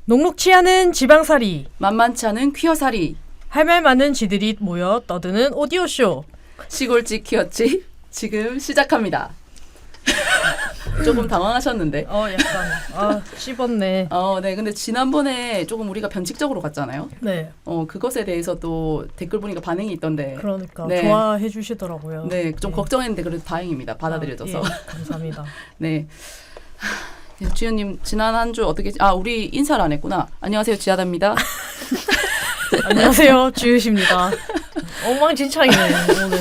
녹록치 않은 지방살이, 만만치 않은 퀴어살이, 할 말 많은 지들이 모여 떠드는 오디오쇼. 시골집 퀴어집 지금 시작합니다. 조금 당황하셨는데. 약간 씹었네. 네. 근데 지난번에 조금 우리가 변칙적으로 갔잖아요. 네. 그것에 대해서 또 댓글 보니까 반응이 있던데. 그러니까 네. 좋아해 주시더라고요. 네, 좀 걱정했는데 그래도 다행입니다. 받아들여져서. 예, 감사합니다. 네. 네, 주연님 지난 한 주 어떻게? 우리 인사를 안 했구나. 안녕하세요, 지하다입니다. 안녕하세요, 주유십니다. 엉망진창이네 오늘.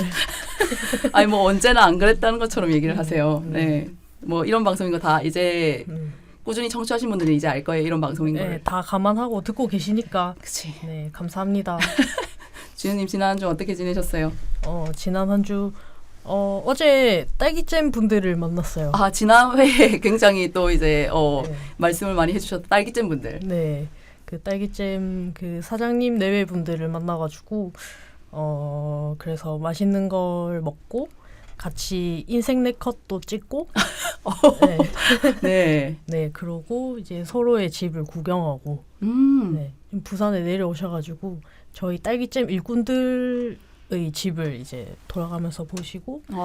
아니 뭐 언제나 안 그랬다는 것처럼 얘기를 하세요. 네, 뭐 이런 방송인 거 다 이제 꾸준히 청취하신 분들은 이제 알 거예요. 이런 방송인 걸. 네, 다 감안하고 듣고 계시니까. 그치. 네, 감사합니다. 주연님 지난 한 주 어떻게 지내셨어요? 지난 한 주 어제 딸기잼 분들을 만났어요. 지난 회에 굉장히 또 이제 네. 말씀을 많이 해주셨던 딸기잼 분들. 네, 그 딸기잼 그 사장님 내외 분들을 만나가지고 그래서 맛있는 걸 먹고 같이 인생 네컷도 찍고 네. 네. 네, 그러고 이제 서로의 집을 구경하고 네, 지금 부산에 내려오셔가지고 저희 딸기잼 일꾼들의 집을 이제 돌아가면서 보시고 네,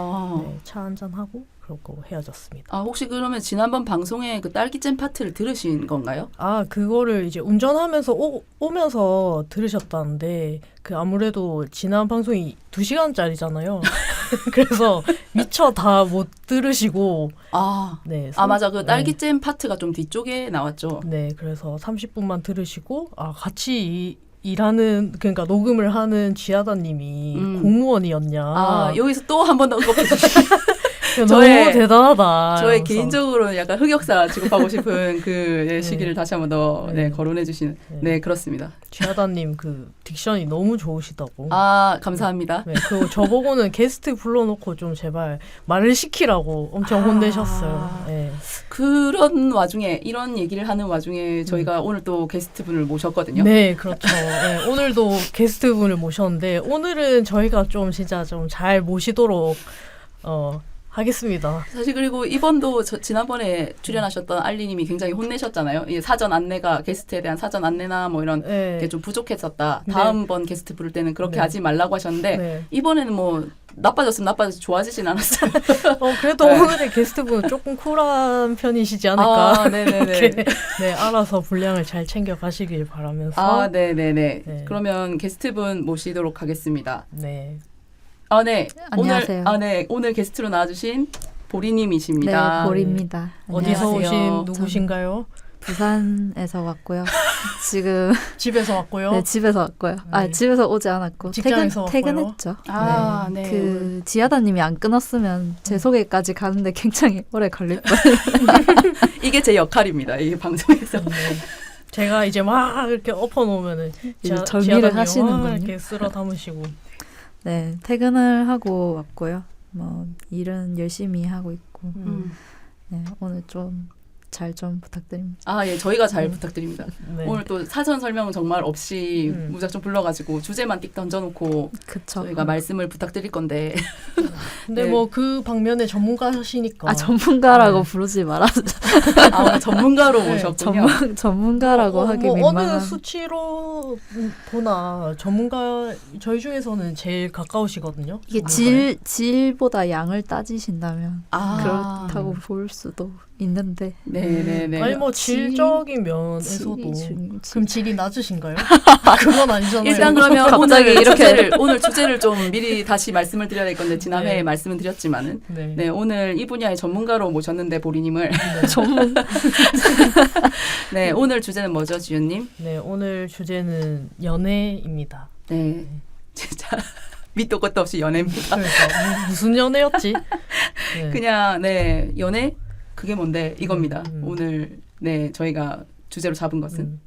차 한잔 하고 그러고 헤어졌습니다. 혹시 그러면 지난번 방송에 그 딸기잼 파트를 들으신 건가요? 그거를 이제 운전하면서 오면서 들으셨다는데 그 아무래도 지난 방송이 2시간짜리잖아요. 그래서 미처 다 못 들으시고 네, 맞아. 그 딸기잼 파트가 좀 뒤쪽에 나왔죠. 네, 그래서 30분만 들으시고 일하는 그러니까 녹음을 하는 지하다님이 공무원이었냐. 여기서 또 한 번 더 언급해 주시죠. 너무 대단하다. 저의 개인적으로는 약간 흑역사 취급하고 싶은 그 시기를 다시 한 번 더 거론해 주시는. 네, 그렇습니다. 지하다님 그 딕션이 너무 좋으시다고. 감사합니다. 네, 그리고 저보고는 게스트 불러놓고 좀 제발 말을 시키라고 엄청 혼내셨어요. 네. 그런 와중에 이런 얘기를 하는 와중에 저희가 오늘 또 게스트 분을 모셨거든요. 네, 그렇죠. 네, 오늘도 게스트 분을 모셨는데 오늘은 저희가 좀 진짜 좀 잘 모시도록 하겠습니다. 사실 그리고 이번도 지난번에 출연하셨던 알리님이 굉장히 혼내셨잖아요. 이 사전 안내가 게스트에 대한 사전 안내나 뭐 이런 게 좀 부족했었다. 다음번 게스트 부를 때는 그렇게 하지 말라고 하셨는데 이번에는 뭐 나빠졌으면 나빠져서 좋아지진 않았어요. 그래도 오늘의 게스트분은 조금 쿨한 편이시지 않을까. 네네네. 네, 알아서 분량을 잘 챙겨 가시길 바라면서. 네네네. 그러면 게스트분 모시도록 하겠습니다. 네. 네. 안녕하세요. 오늘 게스트로 나와주신 보리님이십니다. 네, 보리입니다. 어디서 안녕하세요. 오신 누구신가요? 부산에서 왔고요. 지금 집에서 왔고요. 네, 집에서 왔고요. 집에서 오지 않았고 직장에서 퇴근했죠. 네. 그 지하다님이 안 끊었으면 제 소개까지 가는데 굉장히 오래 걸릴 뻔했어요. 이게 제 역할입니다. 이 방송에서. 제가 이제 막 이렇게 엎어놓으면은 정리를 하시는군요. 이렇게 쓸어 담으시고. 네, 퇴근을 하고 왔고요. 뭐 일은 열심히 하고 있고. 네, 오늘 좀 잘 좀 부탁드립니다. 예, 저희가 잘 부탁드립니다. 네. 오늘 또 사전 설명은 정말 없이 무작정 불러가지고 주제만 띡 던져놓고 그쵸. 저희가 말씀을 부탁드릴 건데. 근데 뭐 그 방면의 전문가시니까. 전문가라고 부르지 말아주세요. 오늘 전문가로 모셨군요. 전문가라고 하기 민망한. 어느 수치로 보나 전문가 저희 중에서는 제일 가까우시거든요. 이게 질보다 양을 따지신다면 그렇다고 볼 수도 있는데. 네네네. 아니 뭐 질적인 면에서도 그럼 질이 낮으신가요? 그건 아니잖아요. 일단 그러면 갑자기 오늘 주제를 좀 미리 다시 말씀을 드려야 될 건데 지난 회에 말씀을 드렸지만은 네, 오늘 이 분야의 전문가로 모셨는데 보리님을 전문. 네, 오늘 주제는 뭐죠, 지윤님? 네, 오늘 주제는 연애입니다. 네, 진짜 밑도 끝도 없이 연애입니다. 그러니까 무슨 연애였지? 네. 그냥 연애 그게 뭔데 이겁니다. 오늘 저희가 주제로 잡은 것은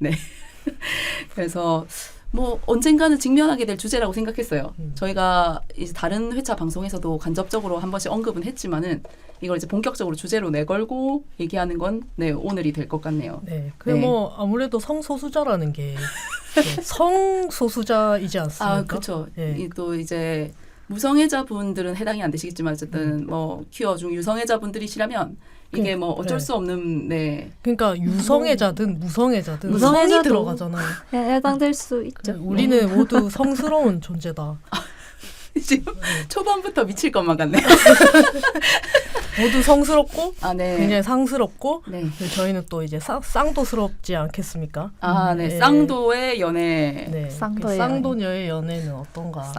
그래서 뭐 언젠가는 직면하게 될 주제라고 생각했어요. 저희가 이제 다른 회차 방송에서도 간접적으로 한 번씩 언급은 했지만은 이걸 이제 본격적으로 주제로 내걸고 얘기하는 건 오늘이 될 것 같네요. 네, 뭐 아무래도 성소수자라는 게 성소수자이지 않습니까? 그렇죠. 또 이제 무성애자분들은 해당이 안 되시겠지만 어쨌든 뭐 퀴어 중 유성애자분들이시라면 이게 뭐 어쩔 수 없는 네. 그러니까 유성애자든 무성애자든 성이 들어가잖아요. 해당될 수 있죠. 우리는 모두 성스러운 존재다. 지금 초반부터 미칠 것만 같네. 모두 성스럽고 네. 굉장히 상스럽고 네. 저희는 또 이제 쌍도스럽지 않겠습니까? 네. 쌍도의 연애. 네. 쌍도녀의 연애는 어떤가?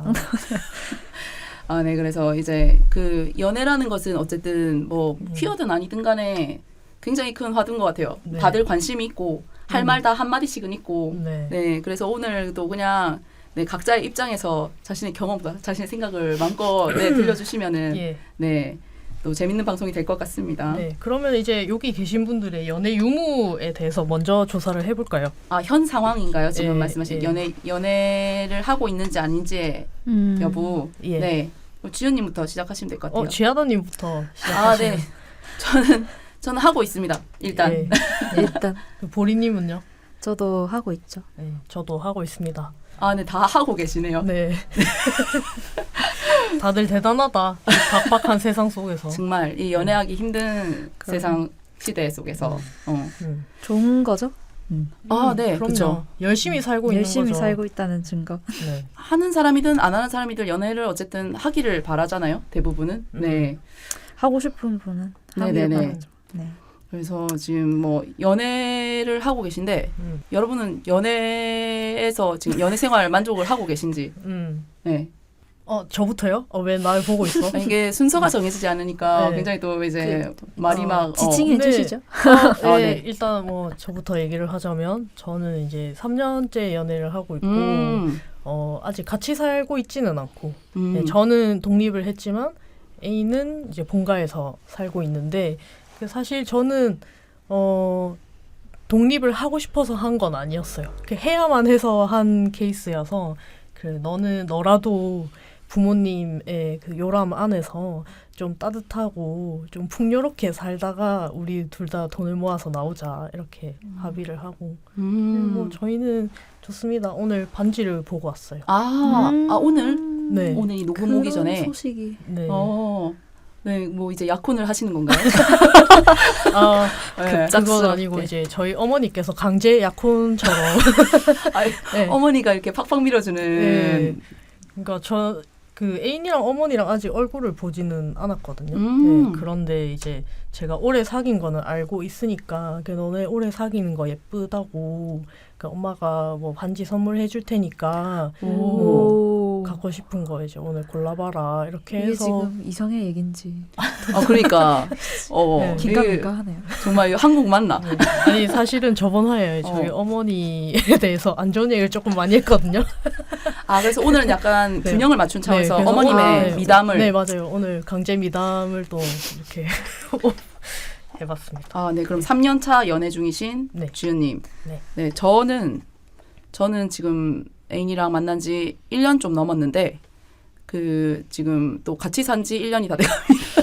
네. 그래서 이제 그 연애라는 것은 어쨌든 뭐 퀴어든 아니든 간에 굉장히 큰 화두인 것 같아요. 네. 다들 관심이 있고 할 말 다 한마디씩은 있고. 네. 그래서 오늘도 그냥 네, 각자의 입장에서 자신의 경험과 자신의 생각을 마음껏 네, 들려주시면은 예. 네, 또 재밌는 방송이 될 것 같습니다. 네, 그러면 이제 여기 계신 분들의 연애 유무에 대해서 먼저 조사를 해볼까요? 현 상황인가요? 지금 예, 말씀하신 예. 연애를 하고 있는지 아닌지의 여부. 예. 네, 지연님부터 시작하시면 될 것 같아요. 지아다님부터 시작하시면. 네, 저는 하고 있습니다. 일단. 예. 일단 보리님은요? 저도 하고 있죠. 네, 저도 하고 있습니다. 네, 다 하고 계시네요. 네. 다들 대단하다. 이 각박한 세상 속에서. 정말 이 연애하기 힘든 세상 시대 속에서. 좋은 거죠? 네, 그럼요. 열심히 살고 있는 거죠. 열심히 살고 있다는 증거. 네. 하는 사람이든 안 하는 사람이든 연애를 어쨌든 하기를 바라잖아요. 대부분은. 네. 하고 싶은 분은 하기를 바라죠. 네. 그래서 지금 뭐 연애를 하고 계신데 여러분은 연애에서 지금 연애 생활 만족을 하고 계신지. 네. 저부터요? 왜 날 보고 있어? 이게 순서가 정해지지 않으니까 굉장히 또 이제 말이 막 지칭해 주시죠. 네. 일단 뭐 저부터 얘기를 하자면 저는 이제 3년째 연애를 하고 있고 아직 같이 살고 있지는 않고 네, 저는 독립을 했지만 A는 이제 본가에서 살고 있는데 사실 저는 독립을 하고 싶어서 한 건 아니었어요. 해야만 해서 한 케이스여서 너라도 부모님의 그 요람 안에서 좀 따뜻하고 좀 풍요롭게 살다가 우리 둘 다 돈을 모아서 나오자 이렇게 합의를 하고 뭐 저희는 좋습니다. 오늘 반지를 보고 왔어요. 오늘? 네. 오늘 녹음 오기 전에 소식이. 네. 네, 뭐 이제 약혼을 하시는 건가요? 그건 아니고 이제 저희 어머니께서 강제 약혼처럼 네. 어머니가 이렇게 팍팍 밀어주는. 네. 그러니까 애인이랑 어머니랑 아직 얼굴을 보지는 않았거든요. 네, 그런데 이제 제가 오래 사귄 거는 알고 있으니까 너네 오래 사귀는 거 예쁘다고 엄마가 뭐 반지 선물해 줄 테니까 갖고 싶은 거 이제 오늘 골라봐라 이렇게 이게 해서 지금 이성의 얘긴지 그러니까 네. 긴가민가하네요. 정말 한국 맞나? 네. 아니 사실은 저번 화에 저희 어머니에 대해서 안 좋은 얘기를 조금 많이 했거든요. 그래서 오늘은 약간 네. 균형을 맞춘 차원에서 네, 어머님의 미담을. 네, 맞아요. 오늘 강제 미담을 또 이렇게 해봤습니다. 네, 그럼 3년차 연애 중이신 주연님. 네, 저는 지금 애인이랑 만난 지 1년 좀 넘었는데 지금 또 같이 산 지 1년이 다 돼갑니다.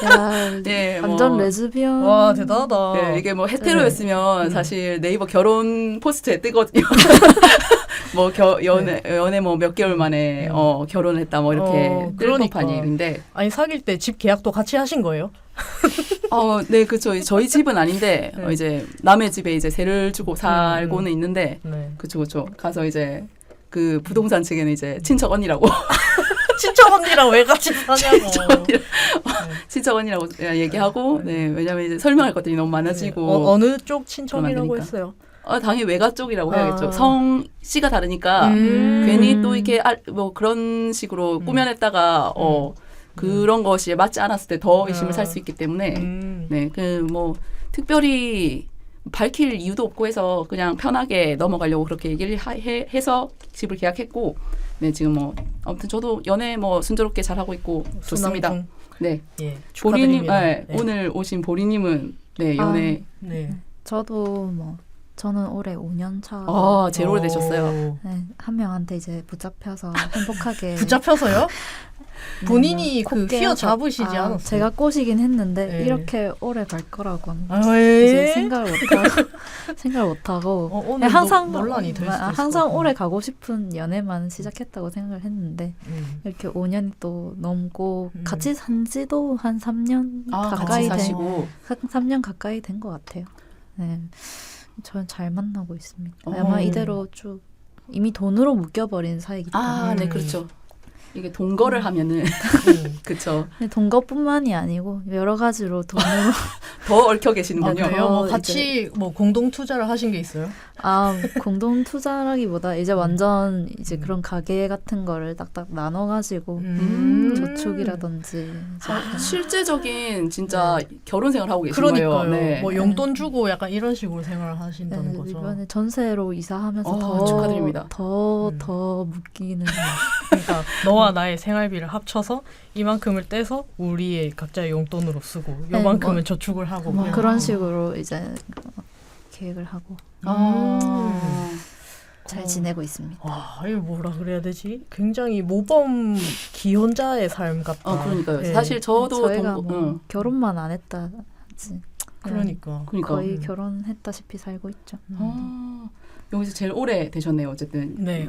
야, 네, 완전 레즈비언. 와, 대단하다. 네, 이게 뭐 헤테로였으면 사실 네이버 결혼 포스트에 뜨거든요. 뭐 연애 뭐 몇 개월 만에 결혼을 했다 뭐 이렇게 뜰 법한 일인데. 아니 사귈 때 집 계약도 같이 하신 거예요? 네, 그렇죠. 저희 집은 아닌데 이제 남의 집에 이제 세를 주고 살고는 있는데, 그렇죠. 가서 이제 그 부동산 측에는 이제 친척 언니라고. 친척 언니랑 왜 같이 사냐고. 친척 언니라고 얘기하고, 네, 왜냐면 이제 설명할 것들이 너무 많아지고. 어느 쪽 친척이라고 했어요? 당연히 외가 쪽이라고 해야겠죠. 성씨가 다르니까 괜히 또 이렇게 뭐 그런 식으로 꾸며냈다가 그런 것이 맞지 않았을 때 더 의심을 살 수 있기 때문에 네, 뭐 특별히 밝힐 이유도 없고 해서 그냥 편하게 넘어가려고 그렇게 얘기를 해서 집을 계약했고, 네, 지금 뭐 아무튼 저도 연애 뭐 순조롭게 잘 하고 있고 좋습니다. 네, 보리님, 오늘 오신 보리님은 연애. 저도 뭐. 저는 올해 5년 차. 제일 오래되셨어요. 네, 한 명한테 이제 붙잡혀서 행복하게. 붙잡혀서요? 본인이 그 휘어 잡으시지 않았어요? 제가 꼬시긴 했는데 네. 이렇게 오래 갈 거라고는 네. 이제 생각을 못하고 오늘 항상 논란이 될 수도 있을 항상 것 같아요. 오래 가고 싶은 연애만 시작했다고 생각을 했는데 이렇게 5년이 또 넘고 같이 산 지도 한 3년 가까이 같이 사시고 3년 가까이 된 것 같아요. 네. 저는 잘 만나고 있습니다. 아마 이대로 쭉 이미 돈으로 묶여버린 사이기 때문에. 네, 그렇죠. 이게 동거를 하면은 그렇죠. 동거뿐만이 아니고 여러 가지로 돈으로 더 얽혀 계시는군요. 그래요? 뭐 같이 뭐 공동 투자를 하신 게 있어요? 공동 투자라기보다 이제 완전 이제 그런 가게 같은 거를 딱딱 나눠가지고 저축이라든지 실제적인 진짜 결혼 생활 하고 계신 그러니까요. 거예요. 네. 뭐 용돈 주고 약간 이런 식으로 생활을 하신다는 거죠. 이번에 전세로 이사하면서 축하드립니다. 더 묶이는. 그러니까 너와 나의 생활비를 합쳐서 이만큼을 떼서 우리의 각자의 용돈으로 쓰고 요만큼은 저축을 하고 뭐 그런 식으로 이제 계획을 하고 잘 지내고 있습니다. 와, 이거 뭐라 그래야 되지? 굉장히 모범 기혼자의 삶 같다. 그러니까요. 네. 사실 저도 저희가 결혼만 안 했다 하지. 그러니까. 거의 결혼했다시피 살고 있죠. 여기서 제일 오래 되셨네요. 어쨌든. 네.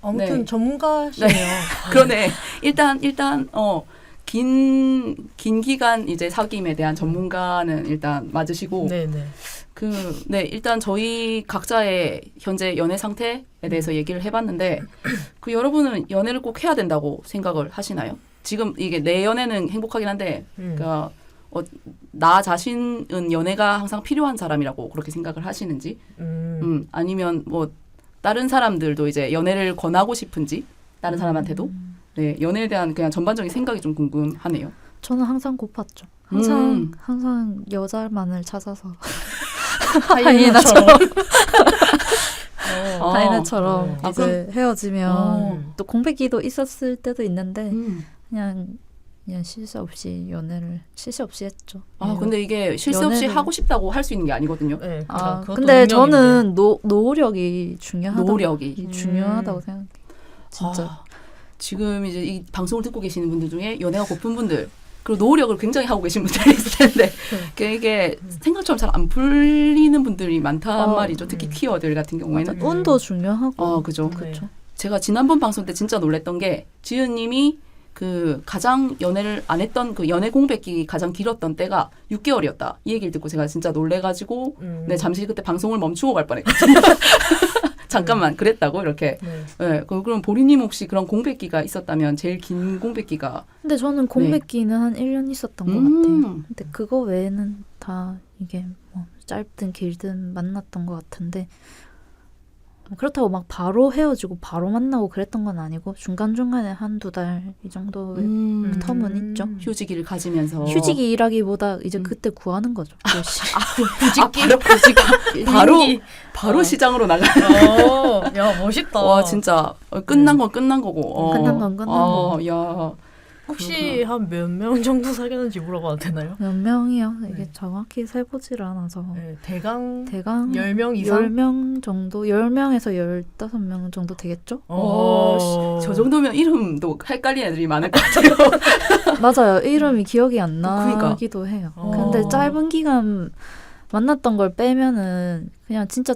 아무튼 네. 전문가시네요. 그러네. 일단 긴 기간 이제 사귐에 대한 전문가는 일단 맞으시고. 네네. 일단 저희 각자의 현재 연애 상태에 대해서 얘기를 해봤는데, 여러분은 연애를 꼭 해야 된다고 생각을 하시나요? 지금 이게 내 연애는 행복하긴 한데, 그러니까 나 자신은 연애가 항상 필요한 사람이라고 그렇게 생각을 하시는지, 아니면 뭐 다른 사람들도 이제 연애를 권하고 싶은지, 다른 사람한테도, 네, 연애에 대한 그냥 전반적인 생각이 좀 궁금하네요. 저는 항상 고팠죠. 항상 여자만을 찾아서 하이나처럼 이제 헤어지면 또 공백기도 있었을 때도 있는데 그냥 쉴 새 없이 했죠. 근데 이게 쉴 새 없이 하고 싶다고 할 수 있는 게 아니거든요. 네, 근데 저는 노력이 중요하다고 노력이 중요하다고 생각해요. 진짜. 지금 이제 이 방송을 듣고 계시는 분들 중에 연애가 고픈 분들, 그리고 노력을 굉장히 하고 계신 분들이 있을 텐데 이게 생각처럼 잘 안 풀리는 분들이 많단 말이죠. 특히 퀴어들 같은 경우에는. 운도 중요하고. 그죠. 그렇죠. 제가 지난번 방송 때 진짜 놀랬던 게 지은님이 그 가장 연애를 안 했던 그 연애 공백기 가장 길었던 때가 6개월이었다. 이 얘기를 듣고 제가 진짜 놀래가지고 네, 잠시 그때 방송을 멈추고 갈 뻔했거든요. 잠깐만 그랬다고 이렇게. 네, 그럼 보리님 혹시 그런 공백기가 있었다면 제일 긴 공백기가? 근데 저는 공백기는 한 1년 있었던 것 같아요. 근데 그거 외에는 다 이게 뭐 짧든 길든 만났던 것 같은데 그렇다고 막 바로 헤어지고 바로 만나고 그랬던 건 아니고 중간중간에 한두 달 이 정도의 텀은 있죠. 휴지기를 가지면서. 휴지기라기보다 이제 그때 구하는 거죠. 바로 시장으로 나가요. 야, 멋있다. 와, 진짜 끝난 건 끝난 거고. 끝난 건 끝난 거고. 야. 혹시 한 몇 명 정도 사귀었는지 물어봐도 되나요? 몇 명이요? 이게 정확히 세보질 않아서. 네, 대강 10명 이상? 10명 정도? 10명에서 15명 정도 되겠죠? 저 정도면 이름도 헷갈리는 애들이 많을 것 같아요. 맞아요. 이름이 기억이 안 나기도 그러니까. 해요. 근데 짧은 기간 만났던 걸 빼면은 그냥 진짜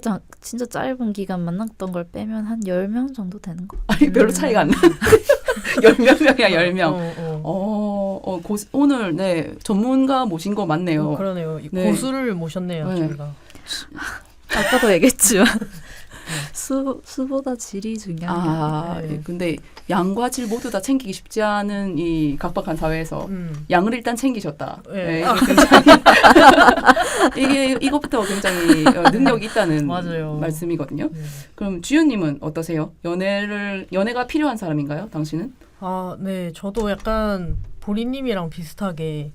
짧은 기간 만났던 걸 빼면 한 10명 정도 되는 거. 아니 별로 차이가 안 나. 10몇 명이야 10명. 오늘 네 전문가 모신 거 맞네요. 그러네요. 네. 고수를 모셨네요. 네. 저희가. 아까도 얘기했지만 수보다 질이 중요한 게. 근데 양과 질 모두 다 챙기기 쉽지 않은 이 각박한 사회에서 양을 일단 챙기셨다. 네. 이것부터 굉장히 능력이 있다는 맞아요. 말씀이거든요. 그럼 주연님은 어떠세요? 연애가 필요한 사람인가요? 당신은? 네. 저도 약간 보리님이랑 비슷하게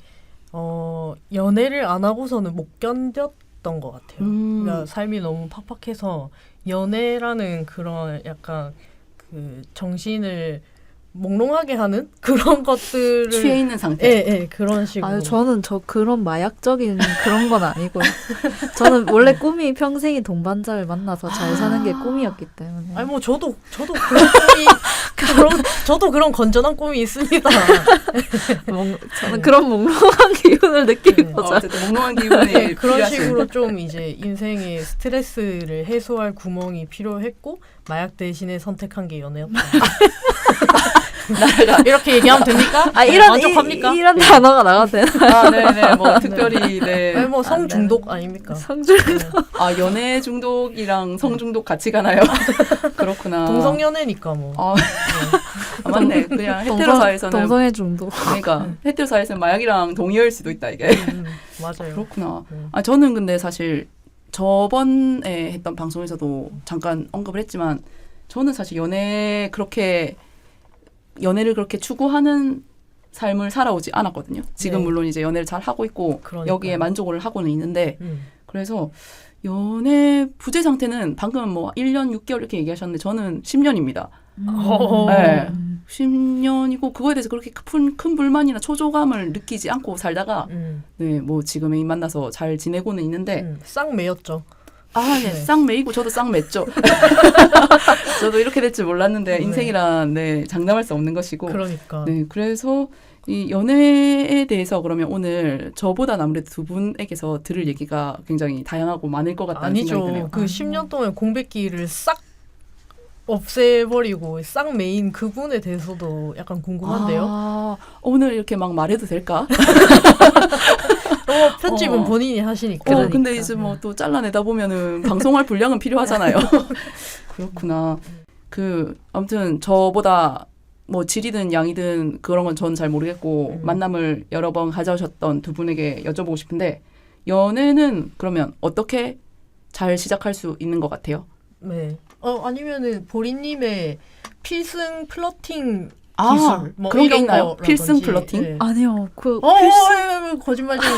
연애를 안 하고서는 못 견뎠던 것 같아요. 그러니까 삶이 너무 팍팍해서 연애라는 그런 약간 그 정신을 몽롱하게 하는 그런 것들을 취해 있는 상태. 예, 그런 식으로. 아유, 저는 그런 마약적인 그런 건 아니고요. 저는 원래 꿈이 평생이 동반자를 만나서 잘 사는 게 꿈이었기 때문에. 아니 뭐 저도 그런 꿈이 저도 그런 건전한 꿈이 있습니다. 저는 그런 몽롱한 기운을 느끼고자. 어쨌든 몽롱한 기분이 그런 필요하신. 식으로 좀 이제 인생의 스트레스를 해소할 구멍이 필요했고 마약 대신에 선택한 게 연애였다. 이렇게 얘기하면 됩니까? 만족합니까? 이런 단어가 나가도 되나? 아, 네네. 뭐 특별히 네. 아니 뭐 성중독 아닙니까? 성중독. 아, 연애 중독이랑 성 중독 같이 가나요? 그렇구나. 동성연애니까 뭐. 아, 맞네. 그냥 헤테로 사회에서는 동성애 중독. 그러니까 헤테로 사회에서는 마약이랑 동의어일 수도 있다 이게. 맞아요. 그렇구나. 아, 저는 근데 사실 저번에 했던 방송에서도 잠깐 언급을 했지만 저는 사실 연애를 그렇게 추구하는 삶을 살아오지 않았거든요. 지금 네. 물론 이제 연애를 잘 하고 있고 그러니까요. 여기에 만족을 하고는 있는데 그래서 연애 부재 상태는 방금 뭐 1년 6개월 이렇게 얘기하셨는데 저는 10년입니다. 네. 10년이고 그거에 대해서 그렇게 큰 불만이나 초조감을 느끼지 않고 살다가 네, 뭐 지금 애인 만나서 잘 지내고는 있는데 싹 매였죠. 아, 네. 싹 매이고 저도 싹 맸죠. 저도 이렇게 될 줄 몰랐는데 인생이란 네, 장담할 수 없는 것이고. 그러니까. 네, 그래서 이 연애에 대해서 그러면 오늘 저보다 아무래도 두 분에게서 들을 얘기가 굉장히 다양하고 많을 것 같다는 생각이 드네요. 아니죠. 그 10년 동안 공백기를 싹 없애버리고 싹 메인 그분에 대해서도 약간 궁금한데요. 아, 오늘 이렇게 막 말해도 될까? 편집은 본인이 하시니까. 근데 이제 뭐 또 잘라내다 보면은 방송할 분량은 필요하잖아요. 그렇구나. 아무튼 저보다 뭐 질이든 양이든 그런 건 전 잘 모르겠고 만남을 여러 번 가져오셨던 두 분에게 여쭤보고 싶은데 연애는 그러면 어떻게 잘 시작할 수 있는 것 같아요? 네. 아니면은 보리님의 필승 플러팅 아, 기술 뭐 그런 게 이런 있나요? 거라든지. 필승 플러팅? 네. 아니요. 거짓말쟁이.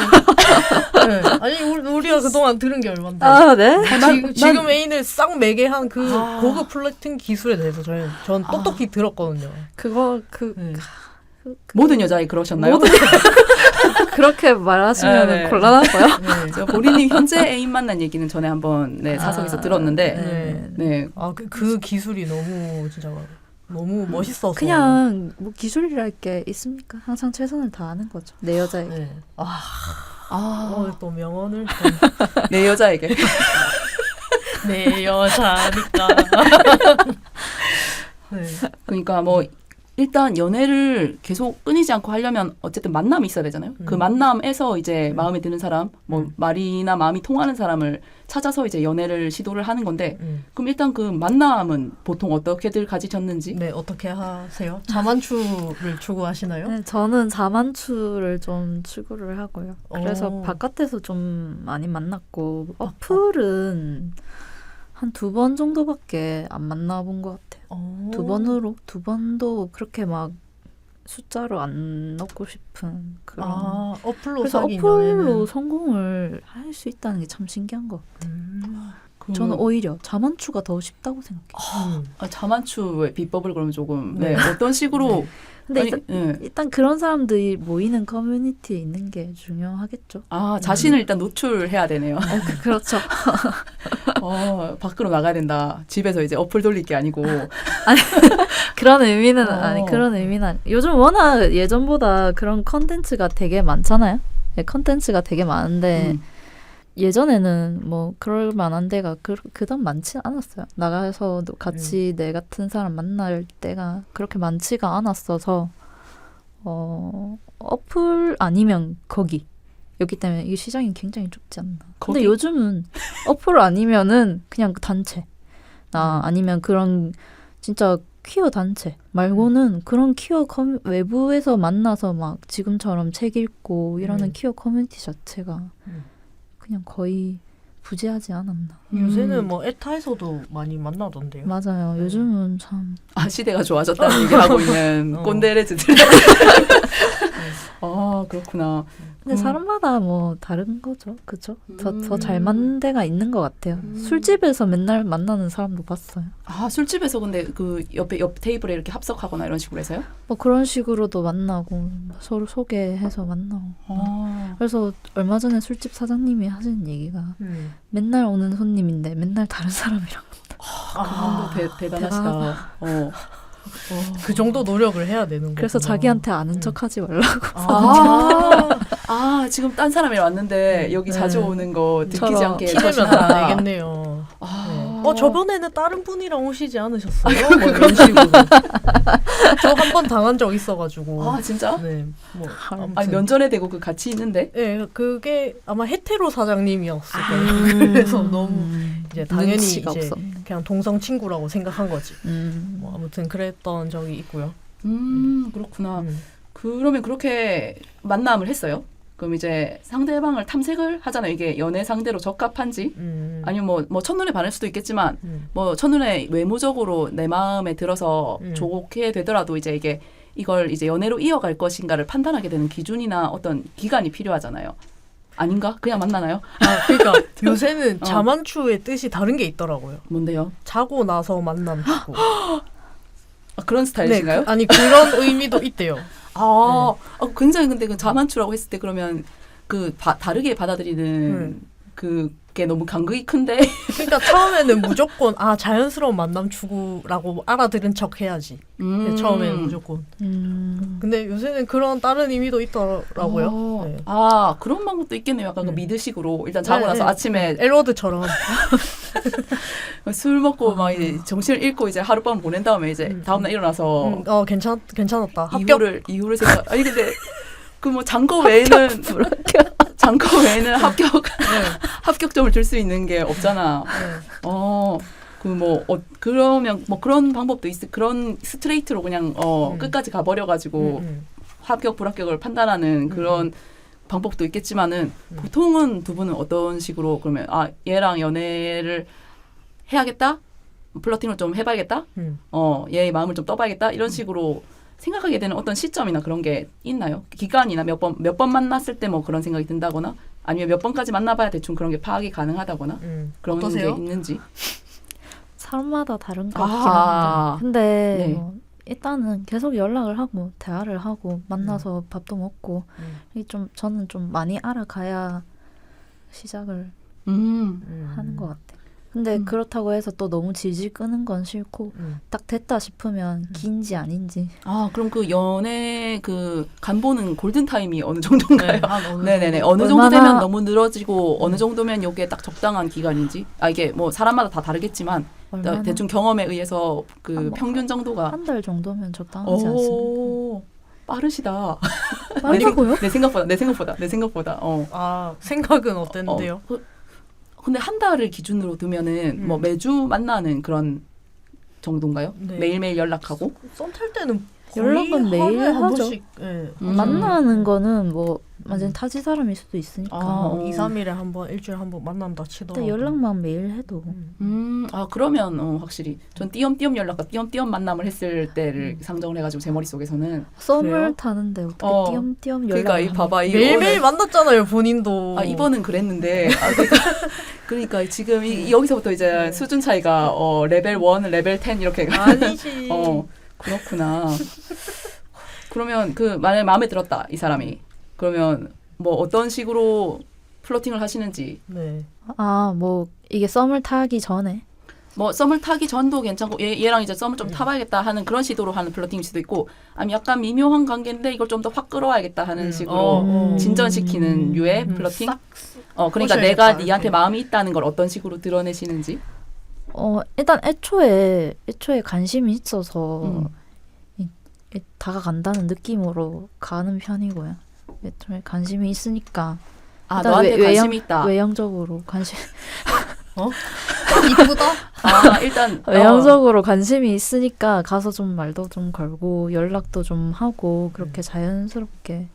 네. 아니 우리가 그동안 들은 게 얼만데. 아, 네? 지금 애인을 싹 매게 한 그 고급 플러팅 기술에 대해서 전 똑똑히 들었거든요. 모든 여자애 그러셨나요? 그렇게 말하시면 네. 곤란하고요. 네. 보리님 현재 애인 만난 얘기는 전에 한번 네, 사석에서 들었는데 네. 그 기술이 너무 멋있어서. 그냥 뭐 기술이랄 게 있습니까? 항상 최선을 다하는 거죠. 내 여자에게. 네. 또 명언을 내 여자에게. 내 여자니까. 네. 그러니까 뭐 일단 연애를 계속 끊이지 않고 하려면 어쨌든 만남이 있어야 되잖아요. 그 만남에서 이제 마음에 드는 사람, 뭐 말이나 마음이 통하는 사람을 찾아서 이제 연애를 시도를 하는 건데 그럼 일단 그 만남은 보통 어떻게들 가지셨는지? 네, 어떻게 하세요? 자만추를 추구하시나요? 네, 저는 자만추를 좀 추구를 하고요. 그래서 바깥에서 좀 많이 만났고 어플은 한 2번 정도밖에 안 만나본 것 같아요. 2번도 그렇게 막 숫자로 안 넣고 싶은 그런. 어플로 그래서 사귄 어플로 연애는. 성공을 할 수 있다는 게 참 신기한 것 같아요. 저는 오히려 자만추가 더 쉽다고 생각해요. 자만추의 비법을 그러면 조금 어떤 식으로 근데 일단 그런 사람들이 모이는 커뮤니티에 있는 게 중요하겠죠. 자신을 일단 노출해야 되네요. 그렇죠. 밖으로 나가야 된다. 집에서 이제 어플 돌릴 게 아니고. 아니, 그런 의미는 그런 의미는 아니. 요즘 워낙 예전보다 그런 컨텐츠가 되게 많잖아요. 컨텐츠가 되게 많은데 예전에는 뭐 그럴 만한 데가 그다음 많지 않았어요. 나가서도 같이 내 같은 사람 만날 때가 그렇게 많지가 않았어서 어플 아니면 거기였기 때문에 이 시장이 굉장히 좁지 않나. 근데 요즘은 어플 아니면은 그냥 단체 아니면 그런 진짜 퀴어 단체 말고는 그런 퀴어 외부에서 만나서 막 지금처럼 책 읽고 이러는 퀴어 커뮤니티 자체가 그냥 거의 부재하지 않았나. 요새는 뭐 에타에서도 많이 만나던데요. 맞아요. 요즘은 참 시대가 좋아졌다는 얘기를 하고 있는 꼰대레즈들. 아, 그렇구나. 근데 사람마다 뭐 다른 거죠. 그죠? 더 잘 맞는 데가 있는 것 같아요. 술집에서 맨날 만나는 사람도 봤어요. 아, 술집에서 근데 그 옆 테이블에 이렇게 합석하거나 이런 식으로 해서요? 뭐 그런 식으로도 만나고 서로 소개해서 만나고. 그래서 얼마 전에 술집 사장님이 하시는 얘기가 맨날 오는 손님인데 맨날 다른 사람이랑 그분도 대단하시다. 그 정도 노력을 해야 되는 거구나. 그래서 자기한테 아는 척하지 말라고. 지금 딴 사람이 왔는데 여기 자주 오는 거 들키지 않게 티내면 안 되겠네요. 저번에는 다른 분이랑 오시지 않으셨어요? 뭐 이런 식으로. 저 한 번 당한 적 있어가지고. 아, 진짜? 네. 뭐 아니, 면전에 대고 그 같이 있는데? 네, 그게 아마 해테로 사장님이었을 거예요. 그래서 너무 이제 당연히 이제 없었네. 그냥 동성 친구라고 생각한 거지. 뭐 아무튼 그랬던 적이 있고요. 그렇구나. 그러면 그렇게 만남을 했어요? 그럼 이제 상대방을 탐색을 하잖아요. 이게 연애 상대로 적합한지 아니면 뭐 첫눈에 반할 수도 있겠지만 뭐 첫눈에 외모적으로 내 마음에 들어서 좋게 되더라도 이제 이걸 이제 연애로 이어갈 것인가를 판단하게 되는 기준이나 어떤 기간이 필요하잖아요. 아닌가? 그냥 만나나요? 그러니까 요새는 자만추의 뜻이 다른 게 있더라고요. 뭔데요? 자고 나서 만남 주고. 그런 스타일이신가요? 네, 아니 그런 의미도 있대요. 굉장히 근데 그 자만추라고 했을 때 그러면 그 다르게 받아들이는 그게 너무 간극이 큰데. 그러니까 처음에는 무조건 자연스러운 만남 추구라고 알아들은 척 해야지. 처음에는 무조건. 근데 요새는 그런 다른 의미도 있더라고요. 네. 그런 방법도 있겠네요. 약간 그 미드식으로 일단 자고 나서 아침에 엘워드처럼 술 먹고 막 이제 정신을 잃고 이제 하룻밤 보낸 다음에 이제 다음날 일어나서 괜찮았다. 합격. 이유를 생각. 아니 근데 그 뭐 장거 외에는 합격점을 줄 수 있는 게 없잖아. 그러면 뭐 그런 방법도 그런 스트레이트로 그냥 끝까지 가버려가지고 합격 불합격을 판단하는 그런 방법도 있겠지만은 보통은 두 분은 어떤 식으로 그러면 얘랑 연애를 해야겠다, 플러팅을 좀 해봐야겠다, 얘의 마음을 좀 떠봐야겠다 이런 식으로 생각하게 되는 어떤 시점이나 그런 게 있나요? 기간이나 몇 번 만났을 때 뭐 그런 생각이 든다거나 아니면 몇 번까지 만나봐야 대충 그런 게 파악이 가능하다거나 그런 어떠세요? 게 있는지. 사람마다 다른 것 같긴 한데. 근데 네. 뭐 일단은 계속 연락을 하고 대화를 하고 만나서 밥도 먹고 저는 좀 많이 알아가야 시작을 하는 것 같아요. 근데 그렇다고 해서 또 너무 질질 끄는 건 싫고 딱 됐다 싶으면 긴지 아닌지. 그럼 그 연애 그 간보는 골든 타임이 어느 정도인가요? 네네네. 어느 얼마나, 정도 되면 너무 늘어지고 어느 정도면 이게 딱 적당한 기간인지. 이게 뭐 사람마다 다 다르겠지만 대충 경험에 의해서 그 평균 정도가 한 달 정도면 적당하지 않습니까? 빠르시다. 빠르고요? 내 생각보다. 생각은 어땠는데요? 근데 한 달을 기준으로 두면은 뭐 매주 만나는 그런 정도인가요? 네. 매일매일 연락하고? 썸 탈 때는 연락은 매일 한 하죠. 번씩, 만나는 거는 뭐 완전 타지 사람일 수도 있으니까. 2, 3일에 한 번, 일주일에 한 번 만난다 치더라도. 근데 연락만 매일 해도. 그러면 확실히 전 띄엄띄엄 연락과 띄엄띄엄 만남을 했을 때를 상정을 해가지고 제 머릿속에서는 썸을 그래요? 타는데 어떻게 띄엄띄엄 연락을 그러니까 봐봐 매일매일 만났잖아요, 본인도. 이번은 그랬는데 그러니까 지금 여기서부터 이제 수준 차이가 레벨 1, 레벨 10 이렇게 아니지. 그렇구나. 그러면 만약에 마음에 들었다 이 사람이 그러면 뭐 어떤 식으로 플러팅을 하시는지. 네. 뭐 이게 썸을 타기 전에 뭐 썸을 타기 전도 괜찮고 얘랑 이제 썸을 좀 타봐야겠다 하는 그런 시도로 하는 플러팅일 수도 있고 아니면 약간 미묘한 관계인데 이걸 좀 더 확 끌어와야겠다 하는 식으로 진전시키는 유의 플러팅. 그러니까 내가 니한테 마음이 있다는 걸 어떤 식으로 드러내시는지. 일단 애초에 관심이 있어서 다가간다는 느낌으로 가는 편이고요. 애초에 관심이 있으니까. 너한테 관심이 있다. 외형적으로 관심. 이쁘다? 일단 외형적으로 관심이 있으니까 가서 좀 말도 좀 걸고 연락도 좀 하고 그렇게 자연스럽게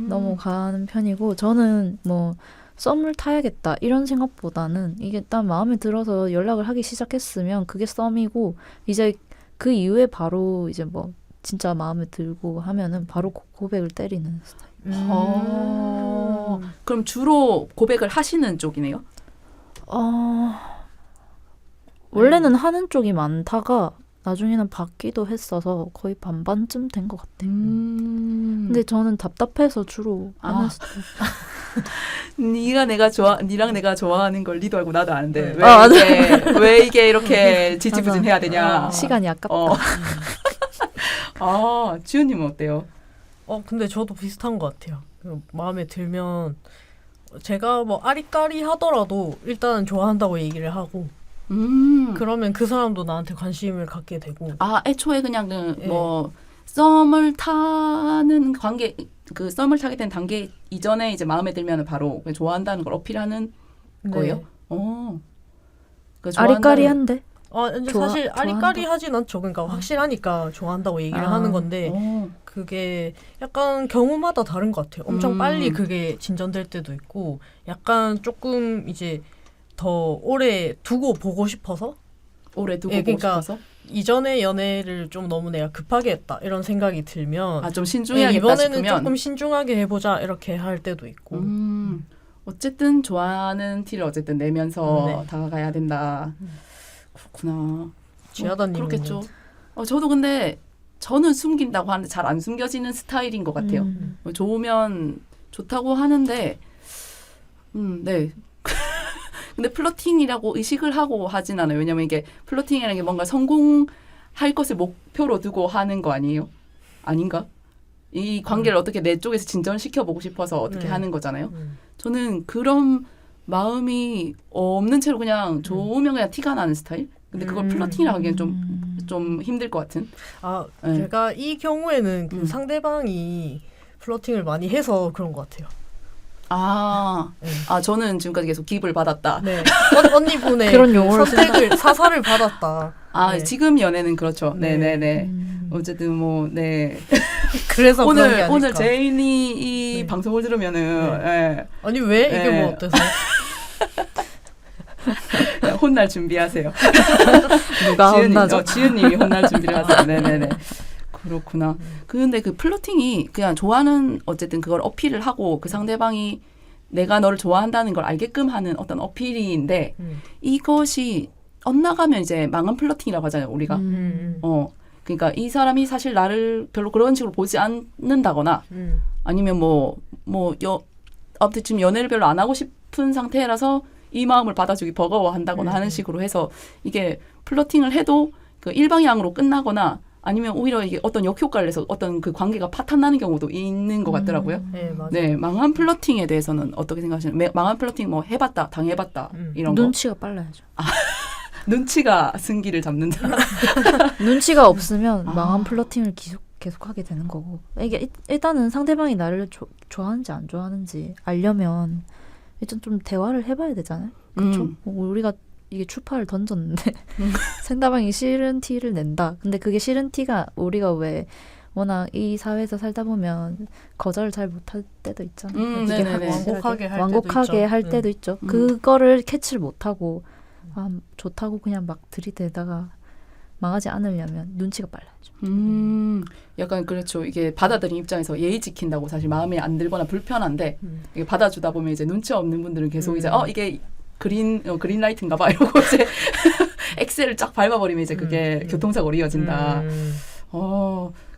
넘어가는 편이고 저는 뭐 썸을 타야겠다 이런 생각보다는 이게 딱 마음에 들어서 연락을 하기 시작했으면 그게 썸이고 이제 그 이후에 바로 이제 뭐 진짜 마음에 들고 하면은 바로 고백을 때리는 스타일. 그럼 주로 고백을 하시는 쪽이네요? 원래는 하는 쪽이 많다가 나중에는 받기도 했어서 거의 반반쯤 된 것 같아요. 근데 저는 답답해서 주로 하는 스타일. 니랑 내가 좋아하는 걸 니도 알고 나도 아는데 왜 이게 이렇게 지지부진해야 되냐. 시간이 아깝다. 지은님은 어때요? 근데 저도 비슷한 것 같아요. 마음에 들면 제가 뭐 아리까리 하더라도 일단은 좋아한다고 얘기를 하고 그러면 그 사람도 나한테 관심을 갖게 되고. 애초에 그냥 뭐 썸을 타는 관계, 그 썸을 타게 된 단계 이전에 이제 마음에 들면 바로 그냥 좋아한다는 걸 어필하는 거예요? 아리까리한데? 사실 아리까리 하진 않죠. 그러니까 확실하니까 좋아한다고 얘기를 하는 건데 그게 약간 경우마다 다른 것 같아요. 엄청 빨리 그게 진전될 때도 있고 약간 조금 이제 더 오래 두고 보고 싶어서 보고 싶어서? 이전의 연애를 좀 너무 내가 급하게 했다 이런 생각이 들면 좀 신중해야겠다 이번에는 싶으면 조금 신중하게 해보자 이렇게 할 때도 있고 어쨌든 좋아하는 티를 어쨌든 내면서 다가가야 된다. 그렇구나. 지하다님은 그렇겠죠. 저도 근데 저는 숨긴다고 하는데 잘 안 숨겨지는 스타일인 것 같아요. 좋으면 좋다고 하는데 네. 근데 플러팅이라고 의식을 하고 하진 않아요. 왜냐면 이게 플러팅이라는 게 뭔가 성공할 것을 목표로 두고 하는 거 아니에요? 아닌가? 이 관계를 어떻게 내 쪽에서 진전시켜보고 싶어서 어떻게 하는 거잖아요. 저는 그런 마음이 없는 채로 그냥 좋으면 그냥 티가 나는 스타일? 근데 그걸 플러팅이라고 하기엔 좀 힘들 것 같은? 제가 이 경우에는 그 상대방이 플러팅을 많이 해서 그런 것 같아요. 저는 지금까지 계속 기입을 받았다. 네. 언니분의 그런 용어를 선택을 사사를 받았다. 네. 지금 연애는 그렇죠. 네네네. 어쨌든 뭐 네. 그래서 오늘 제인이 이 방송을 들으면은 아니 왜 이게 뭐 어때서? 혼날 준비하세요. 누가 혼나죠? 지은님이 혼날 준비를 하세요. 네네네. 그렇구나. 근데 그 플러팅이 그냥 좋아하는 어쨌든 그걸 어필을 하고 그 상대방이 내가 너를 좋아한다는 걸 알게끔 하는 어떤 어필인데 이것이 엇나가면 이제 망한 플러팅이라고 하잖아요. 우리가. 그러니까 이 사람이 사실 나를 별로 그런 식으로 보지 않는다거나 아니면 아무튼 지금 연애를 별로 안 하고 싶은 상태라서 이 마음을 받아주기 버거워한다거나 하는 식으로 해서 이게 플러팅을 해도 그 일방향으로 끝나거나 아니면 오히려 이게 어떤 역효과를 내서 어떤 그 관계가 파탄나는 경우도 있는 것 같더라고요. 네, 맞아요. 네, 망한 플러팅에 대해서는 어떻게 생각하시나요? 망한 플러팅 뭐 해봤다, 당해봤다 이런 거. 눈치가 빨라야죠. 눈치가 승기를 잡는다. 눈치가 없으면 망한 플러팅을 계속하게 되는 거고. 이게 일단은 상대방이 나를 좋아하는지 안 좋아하는지 알려면 일단 좀 대화를 해봐야 되잖아요. 그렇죠? 우리가 이게 추파를 던졌는데 상대방이 싫은 티를 낸다. 근데 그게 싫은 티가 우리가 왜 워낙 이 사회에서 살다 보면 거절을 잘 못할 때도 있잖아요. 이게 완곡하게 할 때도 있죠. 그거를 캐치를 못하고 좋다고 그냥 막 들이대다가 망하지 않으려면 눈치가 빨라야죠. 약간 그렇죠. 이게 받아들인 입장에서 예의 지킨다고 사실 마음에 안 들거나 불편한데 이게 받아주다 보면 이제 눈치 없는 분들은 계속 이제 이게 그린라이트인가 봐 이러고 이제 엑셀을 쫙 밟아버리면 이제 그게 교통사고로 이어진다.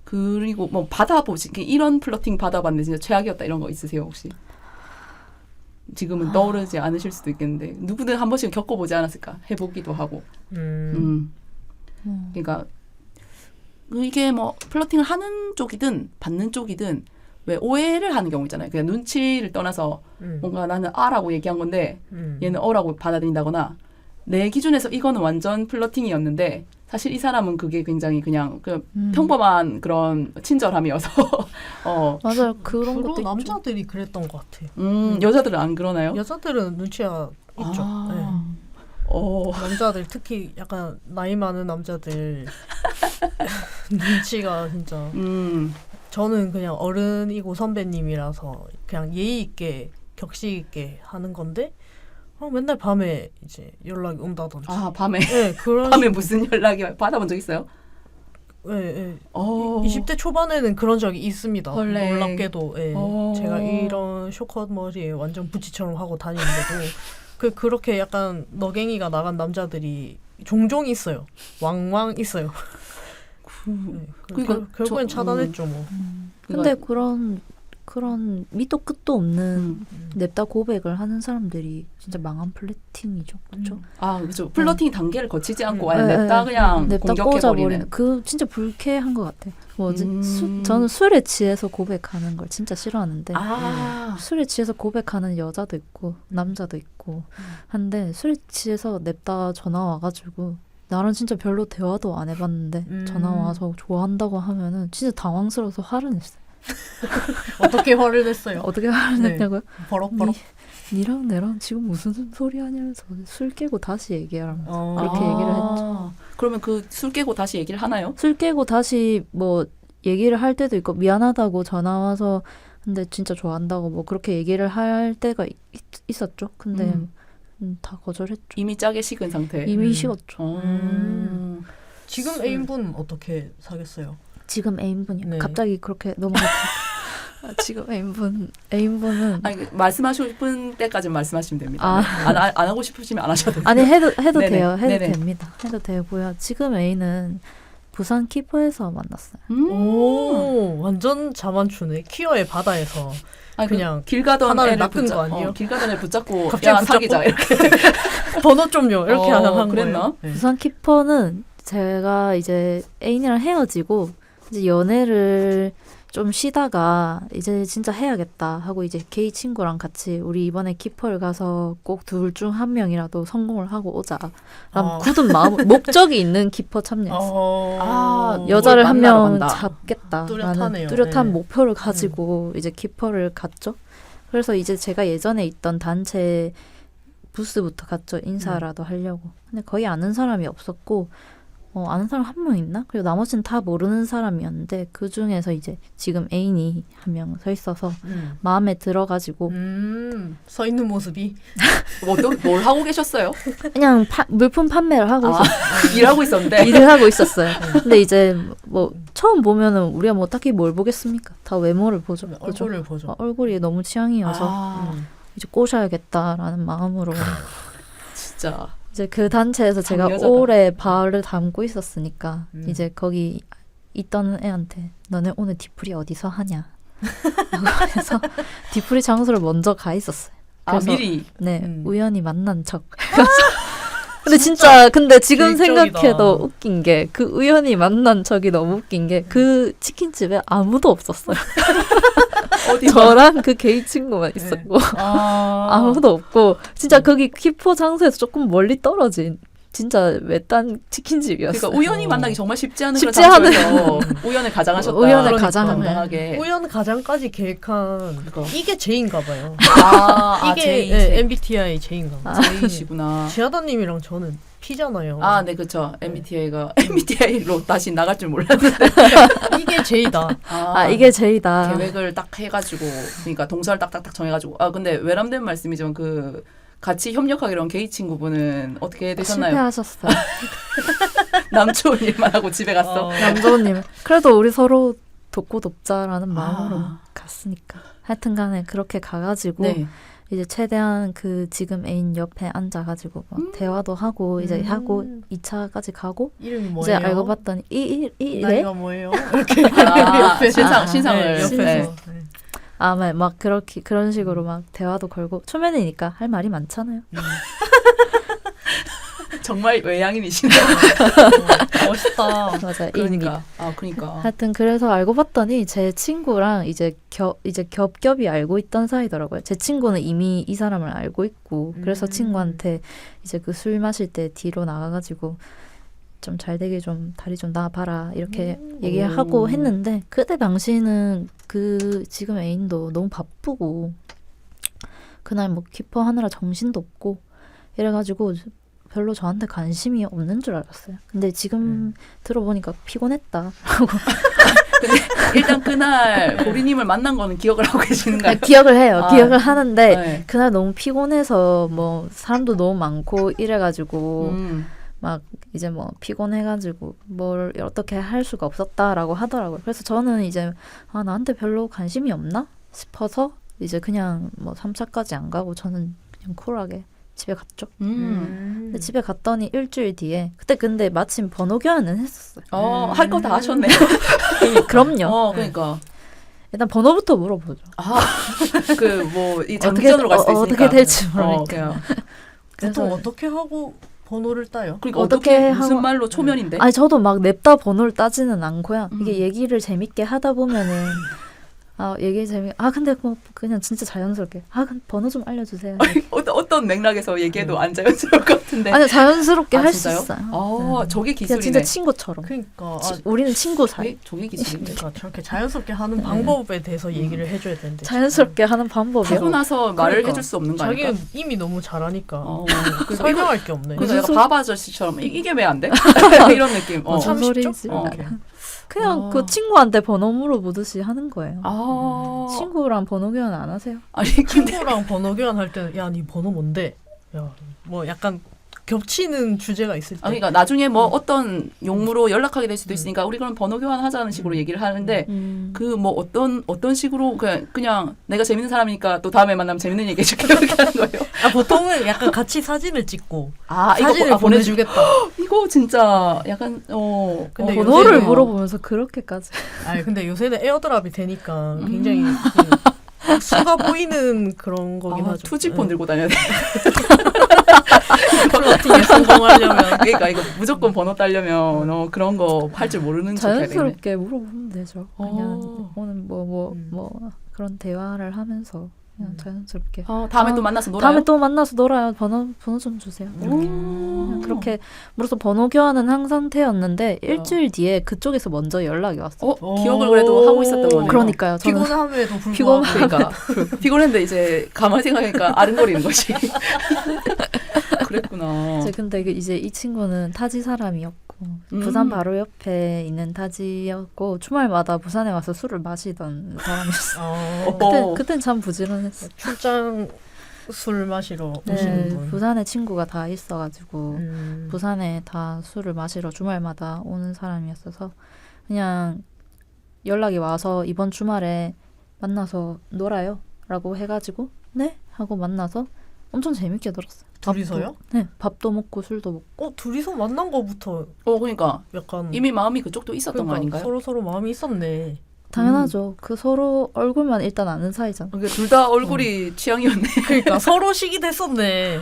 그리고 뭐 받아보시 이런 플러팅 받아봤는데 진짜 최악이었다 이런 거 있으세요 혹시? 지금은 떠오르지 않으실 수도 있겠는데 누구든 한 번씩은 겪어보지 않았을까? 해보기도 하고. 그러니까 이게 뭐 플러팅을 하는 쪽이든 받는 쪽이든 왜 오해를 하는 경우 있잖아요. 그냥 눈치를 떠나서 뭔가 나는 아라고 얘기한 건데 얘는 어라고 받아들인다거나 내 기준에서 이거는 완전 플러팅이었는데 사실 이 사람은 그게 굉장히 그냥 평범한 그런 친절함이어서 맞아요. 그런 것도 남자들이 그랬던 것 같아요. 여자들은 안 그러나요? 여자들은 눈치가 있죠. 네. 남자들 특히 약간 나이 많은 남자들 눈치가 진짜 저는 그냥 어른이고 선배님이라서 그냥 예의 있게 격식 있게 하는 건데 맨날 밤에 이제 연락이 온다든지. 밤에? 네, 밤에 무슨 연락이 받아본 적 있어요? 예. 20대 초반에는 그런 적이 있습니다. 원래. 놀랍게도 제가 이런 쇼컷 머리에 완전 부치처럼 하고 다니는데도 그렇게 약간 너갱이가 나간 남자들이 종종 있어요. 왕왕 있어요. 그러니까 결국엔 차단했죠 뭐. 근데 그런 밑도 끝도 없는 냅다 고백을 하는 사람들이 진짜 망한 플러팅이죠, 그렇죠? 그렇죠. 플러팅 단계를 거치지 않고 아예 냅다 그냥 냅다 공격해버리는. 꽂아버리는. 그 진짜 불쾌한 것 같아. 저는 술에 취해서 고백하는 걸 진짜 싫어하는데 술에 취해서 고백하는 여자도 있고 남자도 있고 한데 술에 취해서 냅다 전화 와가지고 나랑 진짜 별로 대화도 안 해봤는데 전화 와서 좋아한다고 하면은 진짜 당황스러워서 화를 냈어요. 어떻게 화를 냈어요? 어떻게 화를 냈냐고요? 버럭버럭. 니랑 내랑 지금 무슨 소리 하냐면서 술 깨고 다시 얘기하라면서 그렇게 얘기를 했죠. 그러면 그 술 깨고 다시 얘기를 하나요? 술 깨고 다시 뭐 얘기를 할 때도 있고 미안하다고 전화 와서 근데 진짜 좋아한다고 뭐 그렇게 얘기를 할 때가 있었죠. 근데 다 거절했죠. 이미 짜게 식은 상태. 이미 식었죠. 지금 애인분 어떻게 사겠어요? 지금 애인분이요? 네. 갑자기 그렇게 넘어갔다. 지금 애인분은 말씀하시고 싶은 때까지 말씀하시면 됩니다. 안 하고 싶으시면 안 하셔도 돼요. 아니 해도 네네. 돼요. 해도 네네. 됩니다. 해도 되고요. 지금 애인은 부산 키퍼에서 만났어요. 오, 완전 자만추네. 퀴어의 바다에서 그냥 길 가던 하나를 애를 낚은 거 아니에요? 길 가던 애 붙잡고 갑자기 야 붙잡고? 사귀자 이렇게. 번호 좀요. 이렇게 한 그랬나? 거예요. 네. 부산 키퍼는 제가 이제 애인이랑 헤어지고 이제 연애를 좀 쉬다가 이제 진짜 해야겠다 하고 이제 게이 친구랑 같이 우리 이번에 키퍼를 가서 꼭 둘 중 한 명이라도 성공을 하고 오자 라는 굳은 마음 목적이 있는 키퍼 참여했어요. 여자를 한 명 잡겠다라는 뚜렷한 목표를 가지고 이제 키퍼를 갔죠. 그래서 이제 제가 예전에 있던 단체 부스부터 갔죠. 인사라도 하려고. 근데 거의 아는 사람이 없었고 아는 사람 한 명 있나? 그리고 나머지는 다 모르는 사람이었는데 그 중에서 이제 지금 애인이 한 명 서 있어서 마음에 들어가지고 서 있는 모습이 뭘 하고 계셨어요? 그냥 물품 판매를 하고 있었어요. 일하고 있었는데 일을 하고 있었어요. 근데 이제 뭐 처음 보면은 우리가 뭐 딱히 뭘 보겠습니까? 다 외모를 보죠. 얼굴을 보죠. 얼굴이 너무 취향이어서 이제 꼬셔야겠다라는 마음으로 진짜 이제 그 단체에서 제가 여자다. 오래 발을 담고 있었으니까 이제 거기 있던 애한테 너네 오늘 뒤풀이 어디서 하냐 그래서 뒤풀이 장소를 먼저 가 있었어요. 그래서 미리 네 우연히 만난 척. 근데 진짜 근데 지금 계획적이다. 생각해도 웃긴 게 그 우연히 만난 척이 너무 웃긴 게 그 치킨집에 아무도 없었어요. 저랑 그 게이 친구만 있었고 아무도 없고 진짜 거기 키포 장소에서 조금 멀리 떨어진 진짜 외딴 치킨집이었어요. 그러니까 우연히 만나기 정말 쉽지 않은 쉽지 그런 장소에서 우연을 가장하셨다. 우연을 가장하네. 당당하게. 우연 가장까지 계획한 이게 제인가 봐요. 이게 MBTI 제인가 봐요. 제이시구나. 지하다님이랑 저는 P잖아요. 네, 그렇죠. MBTI로 다시 나갈 줄 몰랐는데. 이게 제이다. 이게 제이다. 계획을 딱 해가지고, 그러니까 동사를 딱딱딱 정해가지고. 근데 외람된 말씀이지만 같이 협력하기로 한 게이 친구분은 어떻게 되셨나요? 실패하셨어요. 남 좋은 일만 하고 집에 갔어. 남조님. 그래도 우리 서로 돕고 돕자라는 마음으로 갔으니까. 하여튼간에 그렇게 가가지고 네. 이제 최대한 그 지금 애인 옆에 앉아가지고 막 대화도 하고 이제 하고 2차까지 가고 이름이 뭐예요? 이제 알고 봤더니 나이가 뭐예요? 이렇게 신상을 옆에서. 네. 막 그렇게 그런 식으로 막 대화도 걸고 초면이니까 할 말이 많잖아요. 정말 외향인이시네요. 멋있다. 맞아. 그러니까. 그러니까. 하여튼 그래서 알고 봤더니 제 친구랑 이제 겹겹이 알고 있던 사이더라고요. 제 친구는 이미 이 사람을 알고 있고 그래서 친구한테 이제 그 술 마실 때 뒤로 나가가지고 좀 잘 되게 좀 다리 좀 놔봐라 이렇게 얘기하고 했는데 그때 당시에는 그 지금 애인도 너무 바쁘고 그날 뭐 키퍼 하느라 정신도 없고 이래가지고 별로 저한테 관심이 없는 줄 알았어요. 근데 지금 들어보니까 피곤했다. 근데 일단 그날 보리님을 만난 거는 기억을 하고 계시는가요? 기억을 해요. 기억을 하는데 네. 그날 너무 피곤해서 뭐 사람도 너무 많고 이래가지고 막 이제 뭐 피곤해가지고 뭘 어떻게 할 수가 없었다라고 하더라고요. 그래서 저는 이제 나한테 별로 관심이 없나 싶어서 이제 그냥 뭐 3차까지 안 가고 저는 그냥 쿨하게 집에 갔죠. 근데 집에 갔더니 일주일 뒤에 그때 근데 마침 번호 교환은 했었어요. 할 거 다 하셨네요. 그럼요. 그러니까. 일단 번호부터 물어보죠. 이 장기전으로 갈 수도 있으니까. 어떻게 될지 모르니까. 보통 어떻게 하고 번호를 따요? 그러니까 어떻게 무슨 말로 초면인데? 아니 저도 막 냅다 번호를 따지는 않고요. 이게 얘기를 재밌게 하다 보면은 근데 뭐 그냥 진짜 자연스럽게 그럼 번호 좀 알려주세요. 어떤 맥락에서 얘기해도 안 자연스러울 것 같은데. 아니 자연스럽게 할 수 있어요. 저게 기술이네. 진짜 친구처럼. 그러니까 우리는 친구 사이. 저게 기술인데. 그러니까 저렇게 자연스럽게 하는 방법에 대해서 얘기를 해줘야 되는데. 자연스럽게 하는 방법이요. 하고 나서 말을 해줄 수 없는 거 아닐까? 자기는 이미 너무 잘하니까 설명할 게 없네. 그래서 약간 밥 아저씨처럼 이게 왜 안 돼? 이런 느낌. 무슨 소리지? 그냥 그 친구한테 번호 물어보듯이 하는 거예요. 친구랑 번호 교환 안 하세요? 아니 친구랑 번호 교환할 때는 야, 네 번호 뭔데? 야, 뭐 약간 겹치는 주제가 있을 때. 그러니까 나중에 뭐 어떤 용무로 연락하게 될 수도 있으니까 우리 그럼 번호 교환하자는 식으로 얘기를 하는데 그 뭐 어떤 식으로 그냥 내가 재밌는 사람이니까 또 다음에 만나면 재밌는 얘기 해줄게 이렇게 하는 거예요. 보통은 약간 같이 사진을 찍고 사진을 이거 보내주겠다. 이거 진짜 약간 근데 번호를 물어보면서 그렇게까지. 근데 요새는 에어드랍이 되니까 굉장히 수가 보이는 그런 거긴 하죠. 투지폰 들고 다녀야 돼. 플러팅에 성공하려면. 그러니까 이거 무조건 번호 따려면 그런 거 할 줄 모르는 척 해야 되겠네. 자연스럽게 물어보면 되죠. 그냥 오늘 뭐 그런 대화를 하면서 그냥 자연스럽게. 다음에 또 만나서 놀아요? 다음에 또 만나서 놀아요. 번호 좀 주세요. 이렇게. 그냥 그렇게 물어서 번호 교환은 한 상태였는데 일주일 뒤에 그쪽에서 먼저 연락이 왔어요. 기억을 그래도 하고 있었던 거네요. 그러니까요. 저는 피곤함에도 불구하고. 그러니까 피곤했는데 이제 가만히 생각하니까 아른거리는 거지. 그랬구나. 근데 이제 이 친구는 타지 사람이었고 부산 바로 옆에 있는 타지였고 주말마다 부산에 와서 술을 마시던 사람이었어요. 그땐 참 부지런했어요. 출장 술 마시러 오시는 분. 부산에 친구가 다 있어가지고 부산에 다 술을 마시러 주말마다 오는 사람이었어서 그냥 연락이 와서 이번 주말에 만나서 놀아요 라고 해가지고 네? 하고 만나서 엄청 재밌게 놀았어요. 둘이서요? 네. 밥도 먹고 술도 먹고. 둘이서 만난 거부터 그러니까 약간 이미 마음이 그쪽도 있었던 거 아닌가요? 서로 마음이 있었네. 당연하죠. 그 서로 얼굴만 일단 아는 사이잖아. 둘 다 얼굴이 취향이었네. 그러니까 서로 식이 됐었네.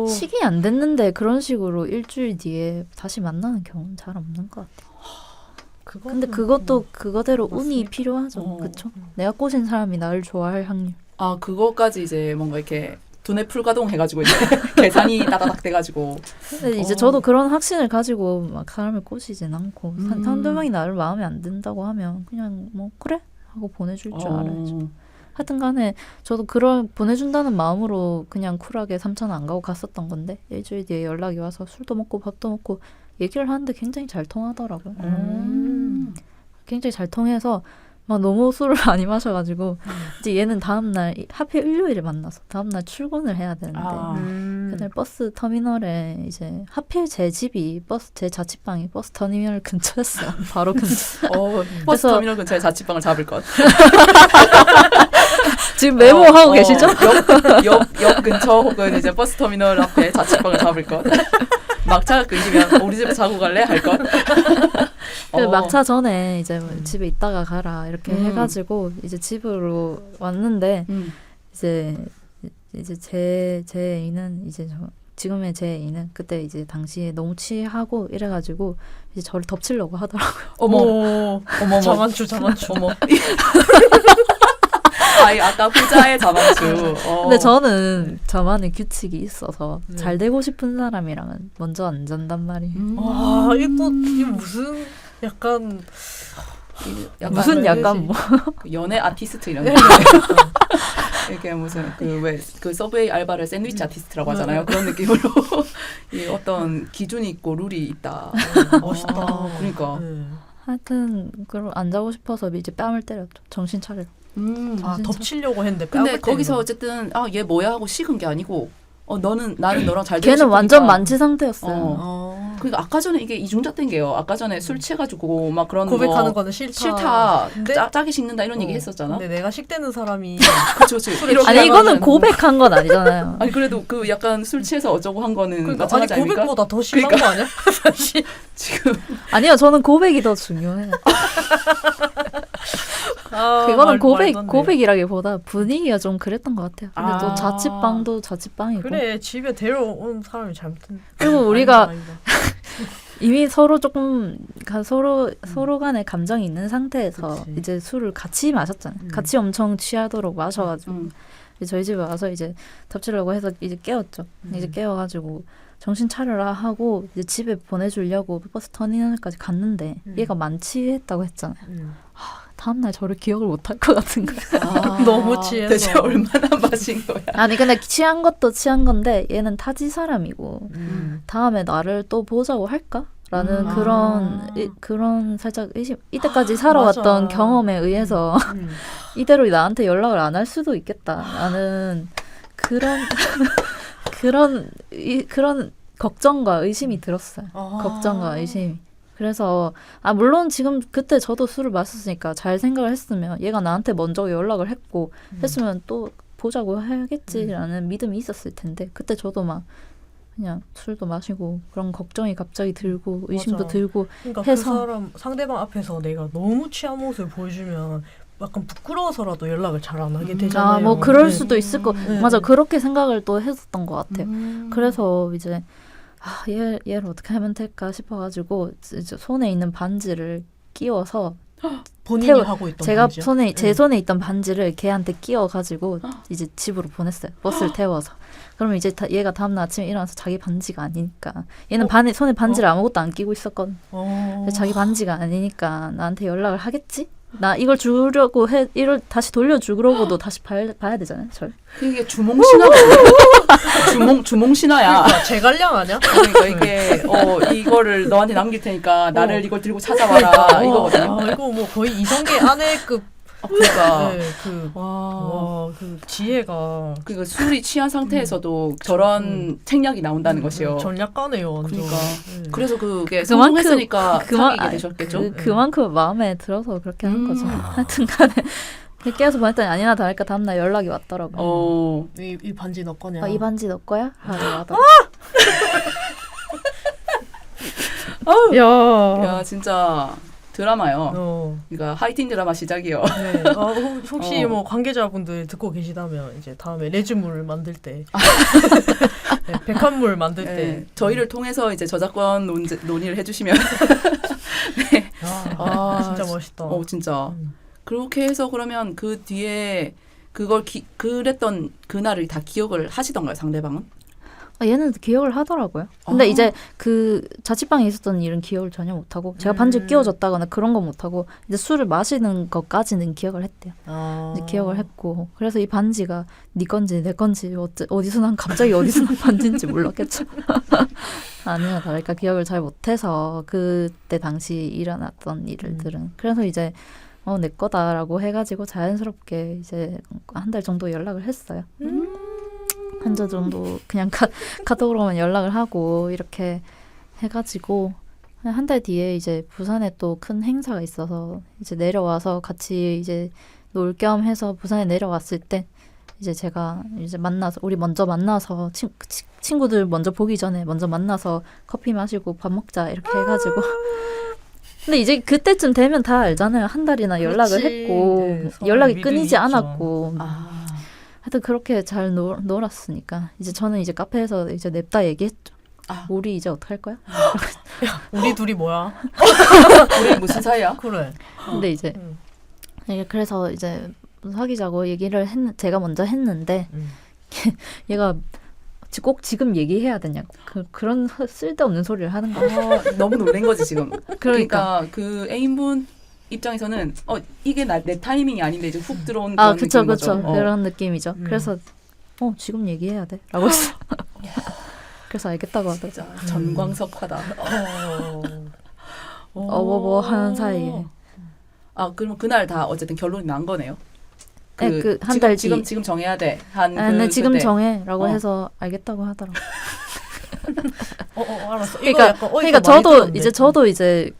식이 안 됐는데 그런 식으로 일주일 뒤에 다시 만나는 경우는 잘 없는 것 같아요. 근데 그것도 그거대로 운이 필요하죠. 그렇죠? 내가 꼬신 사람이 나를 좋아할 확률. 그거까지 이제 뭔가 이렇게 두뇌 풀가동 해가지고 이제 계산이 따다닥 돼가지고. 근데 이제 저도 그런 확신을 가지고 막 사람을 꼬시진 않고 상대방이 나를 마음에 안 든다고 하면 그냥 뭐 그래 하고 보내줄 줄 알아야죠. 하여튼간에 저도 그런 보내준다는 마음으로 그냥 쿨하게 삼천 안 가고 갔었던 건데 일주일 뒤에 연락이 와서 술도 먹고 밥도 먹고 얘기를 하는데 굉장히 잘 통하더라고요. 굉장히 잘 통해서 막 너무 술을 많이 마셔가지고 이제 얘는 다음날 하필 일요일에 만나서 다음날 출근을 해야 되는데 그날 버스 터미널에 이제 하필 제 집이 제 자취방이 버스 터미널 근처였어요. 바로 근처. 버스 터미널 근처에 자취방을 잡을 것. 지금 메모하고 계시죠? 역 근처 혹은 이제 버스 터미널 앞에 자취방을 잡을 것. 막차가 끊기면 우리 집에 자고 갈래? 할 것. 막차 전에 이제 집에 있다가 가라 이렇게 해가지고 이제 집으로 왔는데 이제 제 애인은 이제 지금의 제 애인은 그때 이제 당시에 너무 취하고 이래가지고 이제 저를 덮치려고 하더라고요. 어머 자만추. 어머. 아까 후자의 자만추. 근데 저는 저만의 규칙이 있어서 잘 되고 싶은 사람이랑은 먼저 안 잔단 말이에요. 이거 무슨 약간 무슨 약간 뭐 연애 아티스트 이런 거. 이렇게 무슨 그 서브웨이 알바를 샌드위치 아티스트라고 하잖아요. 그런 느낌으로 이 어떤 기준이 있고 룰이 있다. 멋있다. 그러니까. 하여튼 그걸 안 자고 싶어서 이제 뺨을 때렸죠. 정신 차리러. 덮치려고 했는데 근데 거기서 어쨌든 얘 뭐야 하고 식은 게 아니고 나는 너랑 잘 되고 걔는 완전 싶으니까. 만취 상태였어요. 그러니까 아까 전에 이게 이중잣 땡겨요. 아까 전에 술 취해가지고 막 그런 고백하는 거 거는 싫다. 근데 짜게 식는다 이런 얘기 했었잖아. 근데 내가 식대는 사람이 그렇죠. 이렇게 아니 이거는 하면은- 고백한 건 아니잖아요. 아니 그래도 그 약간 술 취해서 어쩌고 한 거는 그러니까 아니 마찬가지 아닙니까? 고백보다 더 심한 그러니까. 거 아니야? 사실. 지금 아니요, 저는 고백이 더 중요해요. 그거는 고백이라기보다 분위기가 좀 그랬던 것 같아요. 근데 또 자취방도 자취방이고. 그래 집에 데려온 사람이 잘못했네. 그리고 우리가 아니다. 이미 서로 조금 서로 간에 감정이 있는 상태에서 그치. 이제 술을 같이 마셨잖아요. 같이 엄청 취하도록 마셔가지고 이제 저희 집에 와서 이제 덮치려고 해서 이제 깨웠죠. 이제 깨워가지고 정신 차려라 하고 이제 집에 보내주려고 버스 터미널까지 갔는데 얘가 만취했다고 했잖아요. 다음날 저를 기억을 못할 것 같은 거예요. 너무 취해서. 대체 얼마나 마신 거야? 아니 근데 취한 것도 취한 건데 얘는 타지 사람이고 다음에 나를 또 보자고 할까? 라는 그런 살짝 의심. 이때까지 살아왔던 맞아. 경험에 의해서 이대로 나한테 연락을 안 할 수도 있겠다라는 그런 걱정과 의심이 들었어요. 걱정과 의심이. 그래서 물론 지금 그때 저도 술을 마셨으니까 잘 생각을 했으면 얘가 나한테 먼저 연락을 했고 했으면 또 보자고 해야겠지라는 믿음이 있었을 텐데 그때 저도 막 그냥 술도 마시고 그런 걱정이 갑자기 들고 의심도 맞아. 들고 그러니까 해서 그 사람 상대방 앞에서 내가 너무 취한 모습을 보여주면 약간 부끄러워서라도 연락을 잘 안 하게 되잖아요. 뭐 그럴 네. 수도 있을 거 네. 맞아 그렇게 생각을 또 했었던 것 같아요. 그래서 이제 얘를 어떻게 하면 될까 싶어가지고 이제 손에 있는 반지를 끼워서 본인이 하고 있던 제가 반지요? 제 손에 있던 반지를 걔한테 끼워가지고 이제 집으로 보냈어요. 버스를 태워서. 그러면 이제 얘가 다음날 아침에 일어나서 자기 반지가 아니니까 얘는 손에 반지를 아무것도 안 끼고 있었거든. 자기 반지가 아니니까 나한테 연락을 하겠지? 나 이걸 주려고 이걸 다시 돌려주려고도 다시 봐야 되잖아요. 그게 주몽신화가 주몽신화야. 그러니까 제갈량 아니야? 그러니까 이게 이거를 너한테 남길 테니까 나를 이걸 들고 찾아와라 이거거든요. 이거 뭐 거의 이성계 아내급. 그러니까 네, 그 지혜가. 그러니까 술이 취한 상태에서도 저런 책략이 나온다는 것이요. 전략가네요, 완전. 그러니까 그래서 그게 성공했으니까 사귀게 되셨겠죠. 그만큼 마음에 들어서 그렇게 한 거죠. 하여튼간에 깨워서 보냈더니 아니나 다를까 다음날 연락이 왔더라고요. 이 반지 너 거냐? 이 반지 너 거야? 야 진짜 드라마요. 그러니까 하이틴 드라마 시작이요. 네. 혹시 뭐 관계자분들 듣고 계시다면 이제 다음에 레즈물 만들 때, 네, 백합물 만들 때 저희를 통해서 이제 저작권 논의를 해주시면. 네. 진짜 멋있다. 진짜. 그렇게 해서 그러면 그 뒤에 그걸 그랬던 그날을 다 기억을 하시던가요, 상대방은? 얘는 기억을 하더라고요. 근데 이제 그 자취방에 있었던 일은 기억을 전혀 못하고 제가 반지 끼워줬다거나 그런 거 못하고 이제 술을 마시는 것까지는 기억을 했대요. 이제 기억을 했고 그래서 이 반지가 네 건지 내 건지 어디서 난 반지인지 몰랐겠죠. 아니야 다를까 기억을 잘 못해서 그때 당시 일어났던 일들은 그래서 이제 내 거다라고 해가지고 자연스럽게 이제 한 달 정도 연락을 했어요. 한 달 정도 그냥 카톡으로만 연락을 하고 이렇게 해가지고 한 달 뒤에 이제 부산에 또 큰 행사가 있어서 이제 내려와서 같이 이제 놀 겸 해서 부산에 내려왔을 때 이제 제가 이제 우리 먼저 만나서 친구들 먼저 보기 전에 먼저 만나서 커피 마시고 밥 먹자 이렇게 해가지고 근데 이제 그때쯤 되면 다 알잖아요. 한 달이나 연락을 했고 연락이 끊이지 않았고 하여튼 그렇게 잘 놀았으니까 이제 저는 이제 카페에서 이제 냅다 얘기했죠. 우리 이제 어떡할 거야? 우리 둘이 뭐야? 우리 무슨 사이야? 그래. 근데 이제 그래서 이제 사귀자고 얘기를 제가 먼저 했는데 얘가 꼭 지금 얘기해야 되냐고 그런 쓸데없는 소리를 하는 거야. 너무 놀란 거지 지금. 그러니까 그 애인분 입장에서는 이게 내 타이밍이 아닌데 이제 훅 들어온 그런 느낌인 거죠. 그런 느낌이죠. 그래서 지금 얘기해야 돼 라고 했어. 그래서 알겠다고 하더라고요. 진짜 전광석화다. 뭐 하는 사이에 그러면 그날 다 어쨌든 결론이 난 거네요. 한 달 뒤. 지금 정해야 돼. 네, 지금 정해라고 해서 알겠다고 하더라고. 알았어. 그러니까 저도 이제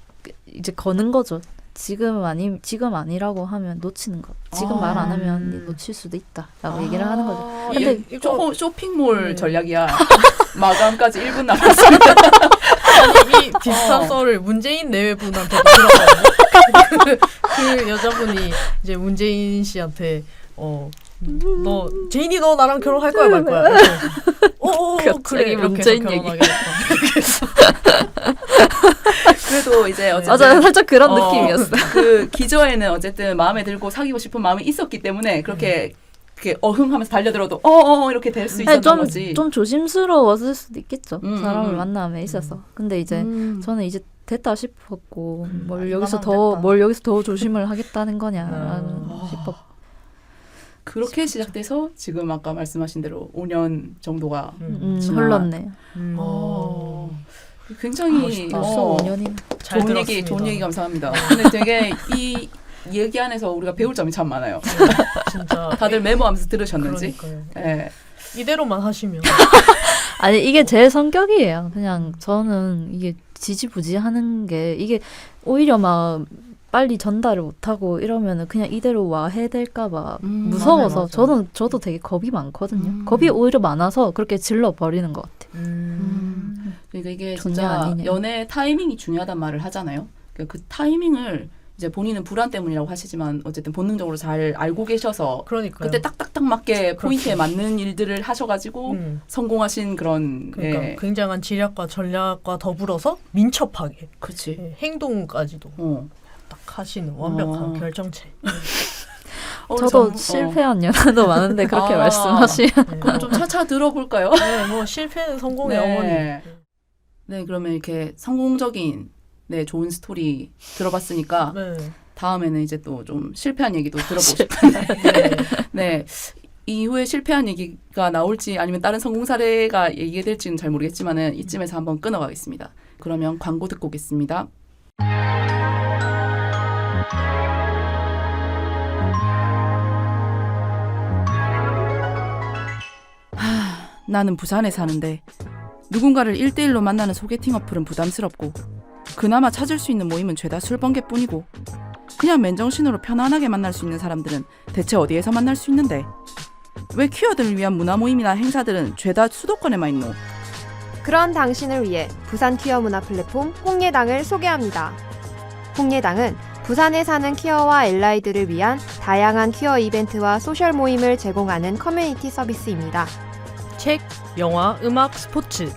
거는 거죠. 지금 아니라고 하면 놓치는 거. 지금 말 안 하면 놓칠 수도 있다라고 얘기를 하는 거죠. 근데 이거 쇼핑몰 전략이야. 마감까지 1분 남았어. 이 비슷한 썰을 문재인 내외분한테 들었거든요. 그 여자분이 이제 문재인 씨한테 너 제인이 너 나랑 결혼할 거야 말 거야. 그래 이렇게 결혼하게 됐어. 그래도 이제 어쨌든 맞아요, 살짝 그런 느낌이었어. 그 기저에는 어쨌든 마음에 들고 사귀고 싶은 마음이 있었기 때문에 그렇게 어흥하면서 달려들어도 이렇게 될 수 있었던 거지. 좀 조심스러웠을 수도 있겠죠. 사람을 만남에 있어서. 근데 이제 저는 이제 됐다 싶었고 뭘 여기서 더 조심을 하겠다는 거냐 싶었. 그렇게 시작돼서 지금 아까 말씀하신 대로 5년 정도가 흘렀네요. 굉장히 벌써 5년이나. 좋은 얘기 감사합니다. 근데 되게 이 얘기 안에서 우리가 배울 점이 참 많아요. 진짜 다들 메모하면서 들으셨는지. 네. 이대로만 하시면. 아니 이게 제 성격이에요. 그냥 저는 이게 지지부지하는 게 이게 오히려 막 빨리 전달을 못하고 이러면은 그냥 이대로 와해될까봐 무서워서 맞아. 저도 되게 겁이 많거든요. 겁이 오히려 많아서 그렇게 질러 버리는 것 같아요. 그러니까 이게 진짜 연애 타이밍이 중요하단 말을 하잖아요. 그러니까 그 타이밍을 이제 본인은 불안 때문이라고 하시지만 어쨌든 본능적으로 잘 알고 계셔서 그러니까요. 그때 딱딱딱 맞게 포인트에 맞는 일들을 하셔가지고 성공하신 그런 그러니까 굉장한 지략과 전략과 더불어서 민첩하게 그렇지. 행동까지도 딱 하시는 완벽한 결정체. 저도 실패한 연애도 많은데 그렇게 말씀하시면 그럼 좀 차차 들어볼까요? 네, 뭐 실패는 성공의 어머니. 네, 그러면 이렇게 성공적인 좋은 스토리 들어봤으니까 다음에는 이제 또 좀 실패한 얘기도 들어보고 싶은데 네. 이후에 실패한 얘기가 나올지 아니면 다른 성공 사례가 얘기될지는 잘 모르겠지만은 이쯤에서 한번 끊어가겠습니다. 그러면 광고 듣고 오겠습니다. 나는 부산에 사는데 누군가를 1대1로 만나는 소개팅 어플은 부담스럽고 그나마 찾을 수 있는 모임은 죄다 술번개뿐이고 그냥 맨정신으로 편안하게 만날 수 있는 사람들은 대체 어디에서 만날 수 있는데 왜 퀴어들을 위한 문화 모임이나 행사들은 죄다 수도권에만 있노? 그런 당신을 위해 부산 퀴어 문화 플랫폼 홍예당을 소개합니다. 홍예당은 부산에 사는 퀴어와 엘라이들을 위한 다양한 퀴어 이벤트와 소셜 모임을 제공하는 커뮤니티 서비스입니다. 책, 영화, 음악, 스포츠.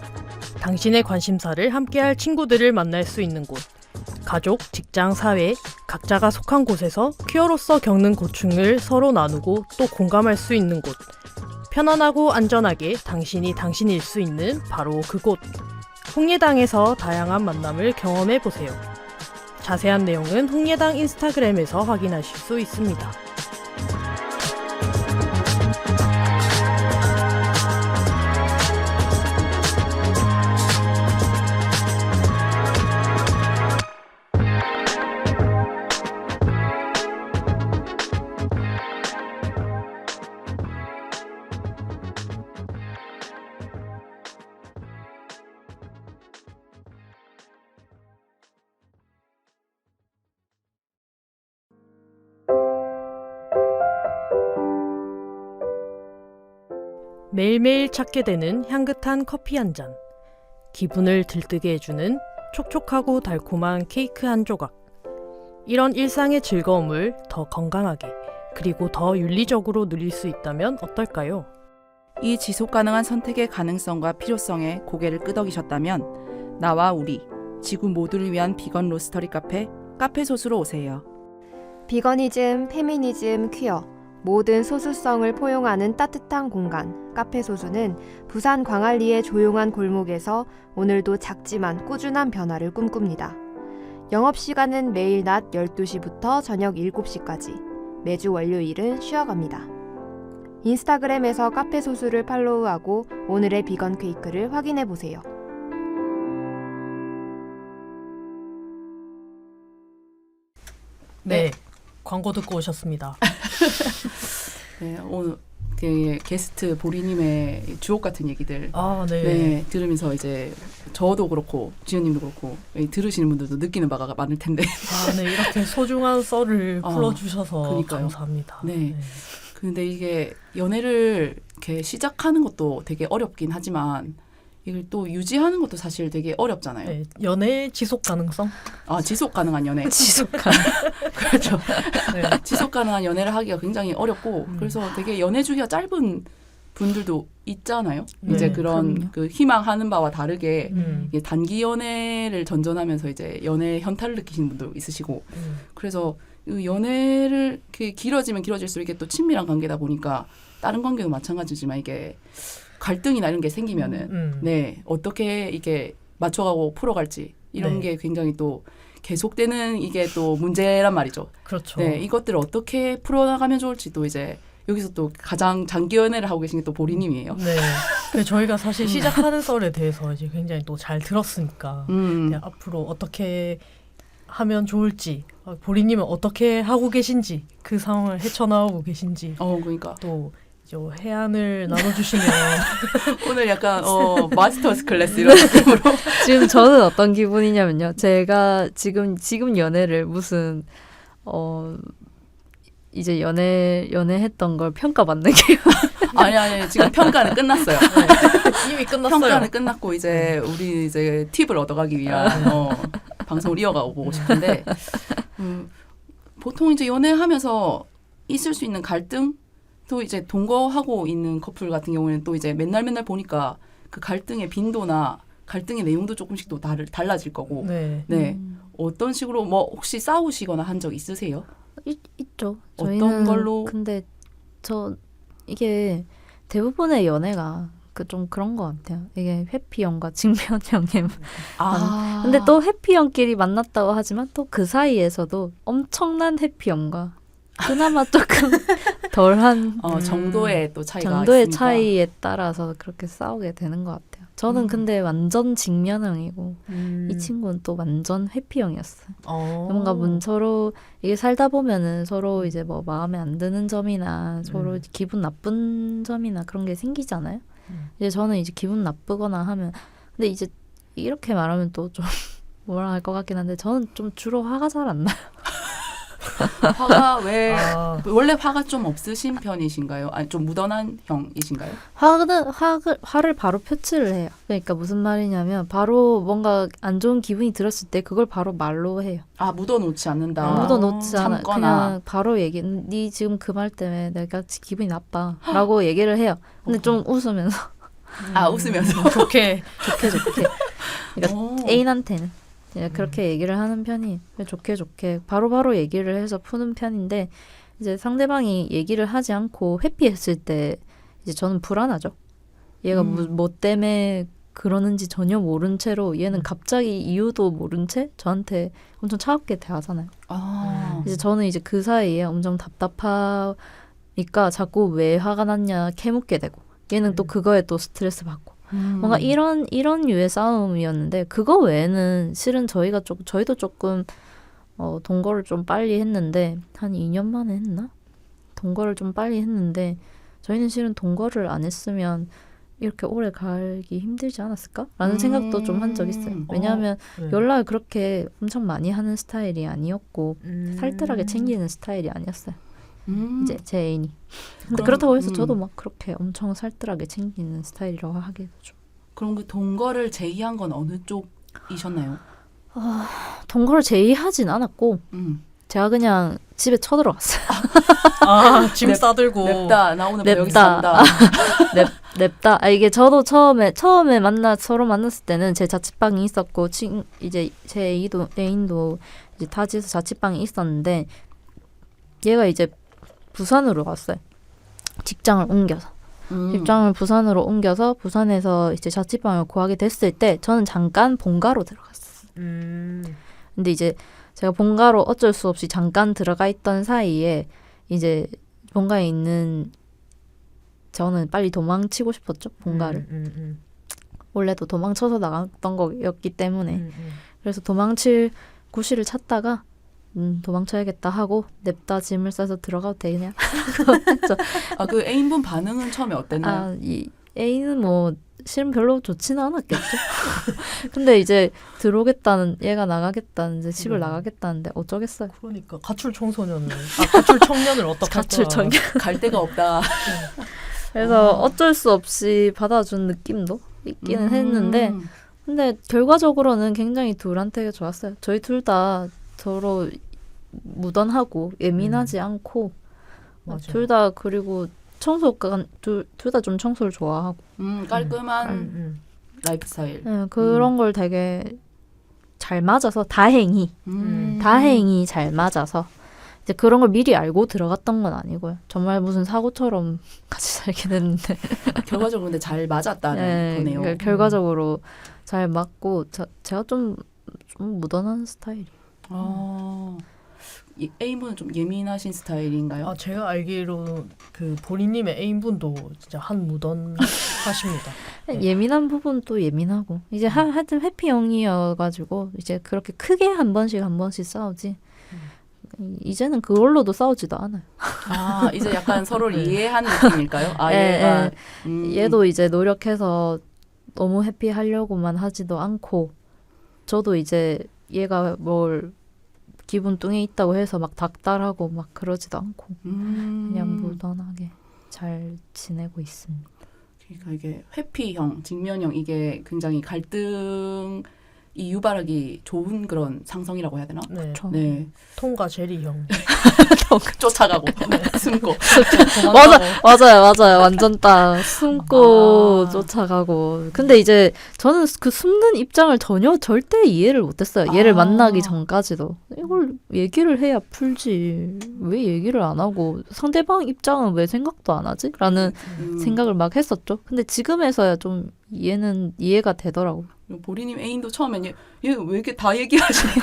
당신의 관심사를 함께할 친구들을 만날 수 있는 곳. 가족, 직장, 사회, 각자가 속한 곳에서 퀴어로서 겪는 고충을 서로 나누고 또 공감할 수 있는 곳. 편안하고 안전하게 당신이 당신일 수 있는 바로 그곳. 홍예당에서 다양한 만남을 경험해보세요. 자세한 내용은 홍예당 인스타그램에서 확인하실 수 있습니다. 매일매일 찾게 되는 향긋한 커피 한 잔. 기분을 들뜨게 해주는 촉촉하고 달콤한 케이크 한 조각. 이런 일상의 즐거움을 더 건강하게 그리고 더 윤리적으로 누릴 수 있다면 어떨까요? 이 지속 가능한 선택의 가능성과 필요성에 고개를 끄덕이셨다면 나와 우리, 지구 모두를 위한 비건 로스터리 카페 소수로 오세요. 비거니즘, 페미니즘, 퀴어 모든 소수성을 포용하는 따뜻한 공간 카페 소수는 부산 광안리의 조용한 골목에서 오늘도 작지만 꾸준한 변화를 꿈꿉니다. 영업시간은 매일 낮 12시부터 저녁 7시까지 매주 월요일은 쉬어갑니다. 인스타그램에서 카페 소수를 팔로우하고 오늘의 비건 케이크를 확인해보세요. 네. 광고 듣고 오셨습니다. 네, 오늘 게스트 보리님의 주옥 같은 얘기들 네. 네, 들으면서 이제 저도 그렇고 지연님도 그렇고 들으시는 분들도 느끼는 바가 많을 텐데 네, 이렇게 소중한 썰을 풀어주셔서 그러니까요. 감사합니다. 네. 근데 이게 연애를 이렇게 시작하는 것도 되게 어렵긴 하지만 이걸 또 유지하는 것도 사실 되게 어렵잖아요. 네, 연애 지속 가능성? 지속 가능한 연애. 지속 가능. 그렇죠. 네. 지속 가능한 연애를 하기가 굉장히 어렵고 그래서 되게 연애 주기가 짧은 분들도 있잖아요. 이제 그런 그 희망하는 바와 다르게 이게 단기 연애를 전전하면서 이제 연애 현타를 느끼시는 분도 있으시고 그래서 연애를 길어지면 길어질수록 이게 또 친밀한 관계다 보니까 다른 관계도 마찬가지지만 이게 갈등이나 이런 게 생기면은 네 어떻게 이게 맞춰가고 풀어갈지 이런 게 굉장히 또 계속되는 이게 또 문제란 말이죠. 그렇죠. 네 이것들을 어떻게 풀어나가면 좋을지 또 이제 여기서 또 가장 장기 연애를 하고 계신 게 또 보리님이에요. 네. 저희가 사실 시작하는 썰에 대해서 이제 굉장히 또 잘 들었으니까 앞으로 어떻게 하면 좋을지 보리님은 어떻게 하고 계신지 그 상황을 헤쳐나오고 계신지 그러니까 또 해안을 나눠주시면 오늘 약간 마스터스 클래스 이런 느낌으로 지금 저는 어떤 기분이냐면요. 제가 지금 연애를 무슨 이제 연애했던 걸 평가받는 게 아니 지금 평가는 끝났어요. 네. 이미 끝났어요. 평가는 끝났고 이제 우리 이제 팁을 얻어가기 위한 방송을 이어가고 싶은데 보통 이제 연애하면서 있을 수 있는 갈등 또 이제 동거하고 있는 커플 같은 경우에는 또 이제 맨날 보니까 그 갈등의 빈도나 갈등의 내용도 조금씩 또 달라질 거고 네. 어떤 식으로 뭐 혹시 싸우시거나 한 적 있으세요? 있죠. 어떤 걸로? 근데 이게 대부분의 연애가 좀 그런 것 같아요. 이게 회피형과 직면형의 근데 또 회피형끼리 만났다고 하지만 또 그 사이에서도 엄청난 회피형과 그나마 조금 덜한 정도의 또 차이가 정도의 있으니까. 차이에 따라서 그렇게 싸우게 되는 것 같아요. 저는 근데 완전 직면형이고 이 친구는 또 완전 회피형이었어요. 뭔가 서로 이게 살다 보면은 서로 이제 뭐 마음에 안 드는 점이나 서로 기분 나쁜 점이나 그런 게 생기잖아요. 이제 저는 이제 기분 나쁘거나 하면 근데 이제 이렇게 말하면 또 좀 뭐라 할 것 같긴 한데 저는 좀 주로 화가 잘 안 나요. 화가 원래 화가 좀 없으신 편이신가요? 아니 좀 무던한 형이신가요? 화를 바로 표출을 해요. 그러니까 무슨 말이냐면 바로 뭔가 안 좋은 기분이 들었을 때 그걸 바로 말로 해요. 묻어놓지 않는다. 묻어놓지 않아. 참거나. 그냥 바로 니 지금 그 말 때문에 내가 기분이 나빠라고 얘기를 해요. 근데 좀 웃으면서. 웃으면서 좋게. 그러니까 애인한테는 그렇게 얘기를 하는 편이 좋게 바로바로 얘기를 해서 푸는 편인데 이제 상대방이 얘기를 하지 않고 회피했을 때 이제 저는 불안하죠. 얘가 뭐 때문에 그러는지 전혀 모른 채로 얘는 갑자기 이유도 모른 채 저한테 엄청 차갑게 대하잖아요. 이제 저는 이제 그 사이에 엄청 답답하니까 자꾸 왜 화가 났냐 캐묻게 되고 얘는 또 그거에 또 스트레스 받고 뭔가 이런 류의 싸움이었는데 그거 외에는 실은 저희도 조금 동거를 좀 빨리 했는데 한 2년 만에 했나? 동거를 좀 빨리 했는데 저희는 실은 동거를 안 했으면 이렇게 오래 가기 힘들지 않았을까? 라는 생각도 좀 한 적 있어요. 왜냐하면 연락을 그렇게 엄청 많이 하는 스타일이 아니었고 살뜰하게 챙기는 스타일이 아니었어요. 이제 제 애인이. 근데 그렇다고 해서 저도 막 그렇게 엄청 살뜰하게 챙기는 스타일이라고 하기도 좀. 그럼 그 동거를 제의한 건 어느 쪽이셨나요? 동거를 제의하진 않았고 제가 그냥 집에 쳐들어갔어요. 짐 싸들고 냅다 나 오늘 여기 산다. 냅다. 이게 저도 처음에 서로 만났을 때는 제 자취방이 있었고 이제 제 애인도 이제 타지에서 자취방이 있었는데 얘가 이제 부산으로 갔어요. 직장을 옮겨서. 직장을 부산으로 옮겨서 부산에서 이제 자취방을 구하게 됐을 때 저는 잠깐 본가로 들어갔어요. 근데 이제 제가 본가로 어쩔 수 없이 잠깐 들어가 있던 사이에 이제 본가에 있는 저는 빨리 도망치고 싶었죠. 본가를. 원래도 도망쳐서 나갔던 거였기 때문에 그래서 도망칠 구실을 찾다가 도망쳐야겠다 하고 냅다 짐을 싸서 들어가도 되냐. 그 애인분 반응은 처음에 어땠나요? 이 애인은 뭐 실은 별로 좋지는 않았겠죠. 근데 이제 들어오겠다는, 얘가 나가겠다는, 이제 집을 나가겠다는데 어쩌겠어요. 그러니까 가출 청소년을 가출 청년을 어떡할 가출 거야. 청년. 갈 데가 없다. 그래서 어쩔 수 없이 받아준 느낌도 있기는 했는데, 근데 결과적으로는 굉장히 둘한테 좋았어요. 저희 둘 다 서로 무던하고 예민하지 않고 둘 다, 그리고 청소가 둘 다 좀 청소를 좋아하고 깔끔한 라이프 스타일. 네, 그런 걸 되게 잘 맞아서 다행히 잘 맞아서 이제 그런 걸 미리 알고 들어갔던 건 아니고요. 정말 무슨 사고처럼 같이 살게 됐는데 결과적으로 근데 잘 맞았다는 네, 거네요. 결과적으로 잘 맞고 제가 좀 무던한 스타일이에요. 이 애인분은 좀 예민하신 스타일인가요? 제가 알기로 그 보리님의 애인분도 진짜 한 무던 하십니다. 네. 예민한 부분도 예민하고 이제 하여튼 회피형이어가지고 이제 그렇게 크게 한 번씩 싸우지. 이제는 그걸로도 싸우지도 않아요. 이제 약간 서로를 이해하는 느낌일까요? 얘가 얘도 이제 노력해서 너무 해피하려고만 하지도 않고, 저도 이제 얘가 뭘 기분 뚱에 있다고 해서 막 닥달하고 막 그러지도 않고 그냥 무던하게 잘 지내고 있습니다. 그러니까 이게 회피형, 직면형, 이게 굉장히 갈등이 유발하기 좋은 그런 상성이라고 해야 되나? 네. 네. 톰과 제리형. 쫓아가고 숨고. 맞아요. 완전 딱 숨고 쫓아가고. 근데 이제 저는 그 숨는 입장을 절대 이해를 못했어요. 얘를 만나기 전까지도. 이걸 얘기를 해야 풀지. 왜 얘기를 안 하고 상대방 입장은 왜 생각도 안 하지? 라는 생각을 막 했었죠. 근데 지금에서야 좀 이해가 되더라고요. 보리님 애인도 처음엔 얘 왜 이렇게 다 얘기하시냐.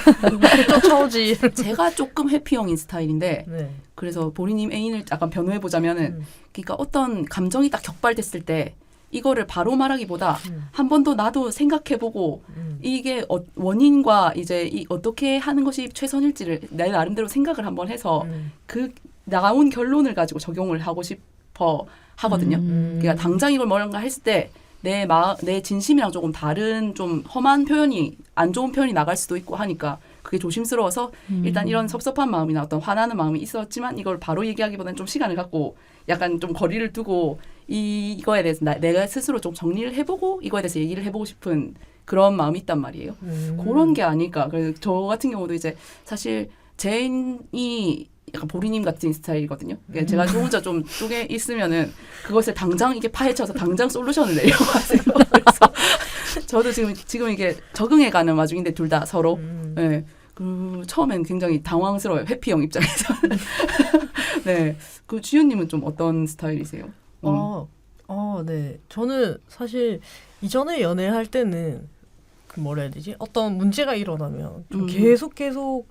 쫓아오지. 제가 조금 회피형인 스타일인데 네. 그래서 보리님 애인을 약간 변호해보자면은 그러니까 어떤 감정이 딱 격발됐을 때 이거를 바로 말하기보다 한 번 더 나도 생각해보고 이게 원인과 이제 어떻게 하는 것이 최선일지를 내 나름대로 생각을 한번 해서 그 나온 결론을 가지고 적용을 하고 싶어 하거든요. 그러니까 당장 이걸 뭔가 했을 때 내 진심이랑 조금 다른 좀 험한 표현이, 안 좋은 표현이 나갈 수도 있고 하니까 그게 조심스러워서 일단 이런 섭섭한 마음이나 어떤 화나는 마음이 있었지만 이걸 바로 얘기하기보다는 좀 시간을 갖고 약간 좀 거리를 두고 이거에 대해서 내가 스스로 좀 정리를 해보고 이거에 대해서 얘기를 해보고 싶은 그런 마음이 있단 말이에요. 그런 게 아닐까. 그래서 저 같은 경우도 이제 사실 제인이 약간 보리님 같은 스타일이거든요. 그러니까 제가 저 혼자 좀 쪼개 있으면은 그것을 당장 이게 파헤쳐서 당장 솔루션을 내려고 하세요. 그래서 저도 지금 이게 적응해가는 와중인데 둘 다 서로. 네. 처음엔 굉장히 당황스러워요. 회피형 입장에서. 네. 그 주연님은 좀 어떤 스타일이세요? 네. 저는 사실 이전에 연애할 때는 그 뭐라 해야 되지? 어떤 문제가 일어나면 좀 계속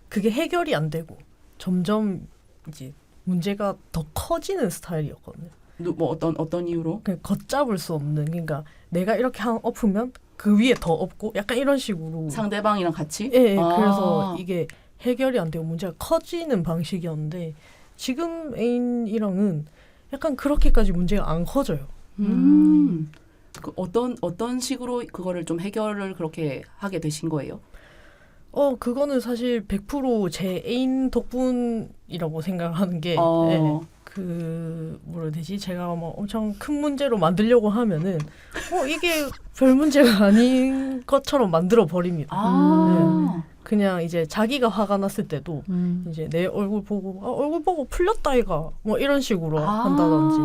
그게 해결이 안 되고 점점 이제 문제가 더 커지는 스타일이었거든요. 뭐 어떤 이유로? 그냥 걷잡을 수 없는, 그러니까 내가 이렇게 엎으면 그 위에 더 엎고 약간 이런 식으로 상대방이랑 같이? 예, 그래서 이게 해결이 안 되고 문제가 커지는 방식이었는데 지금 애인이랑은 약간 그렇게까지 문제가 안 커져요. 그 어떤 식으로 그거를 좀 해결을 그렇게 하게 되신 거예요? 그거는 사실 100% 제 애인 덕분이라고 생각하는 게, 뭐라 해야 되지? 제가 뭐 엄청 큰 문제로 만들려고 하면은, 이게 별 문제가 아닌 것처럼 만들어 버립니다. 네. 그냥 이제 자기가 화가 났을 때도, 이제 내 얼굴 보고 풀렸다 이가, 뭐 이런 식으로 한다든지,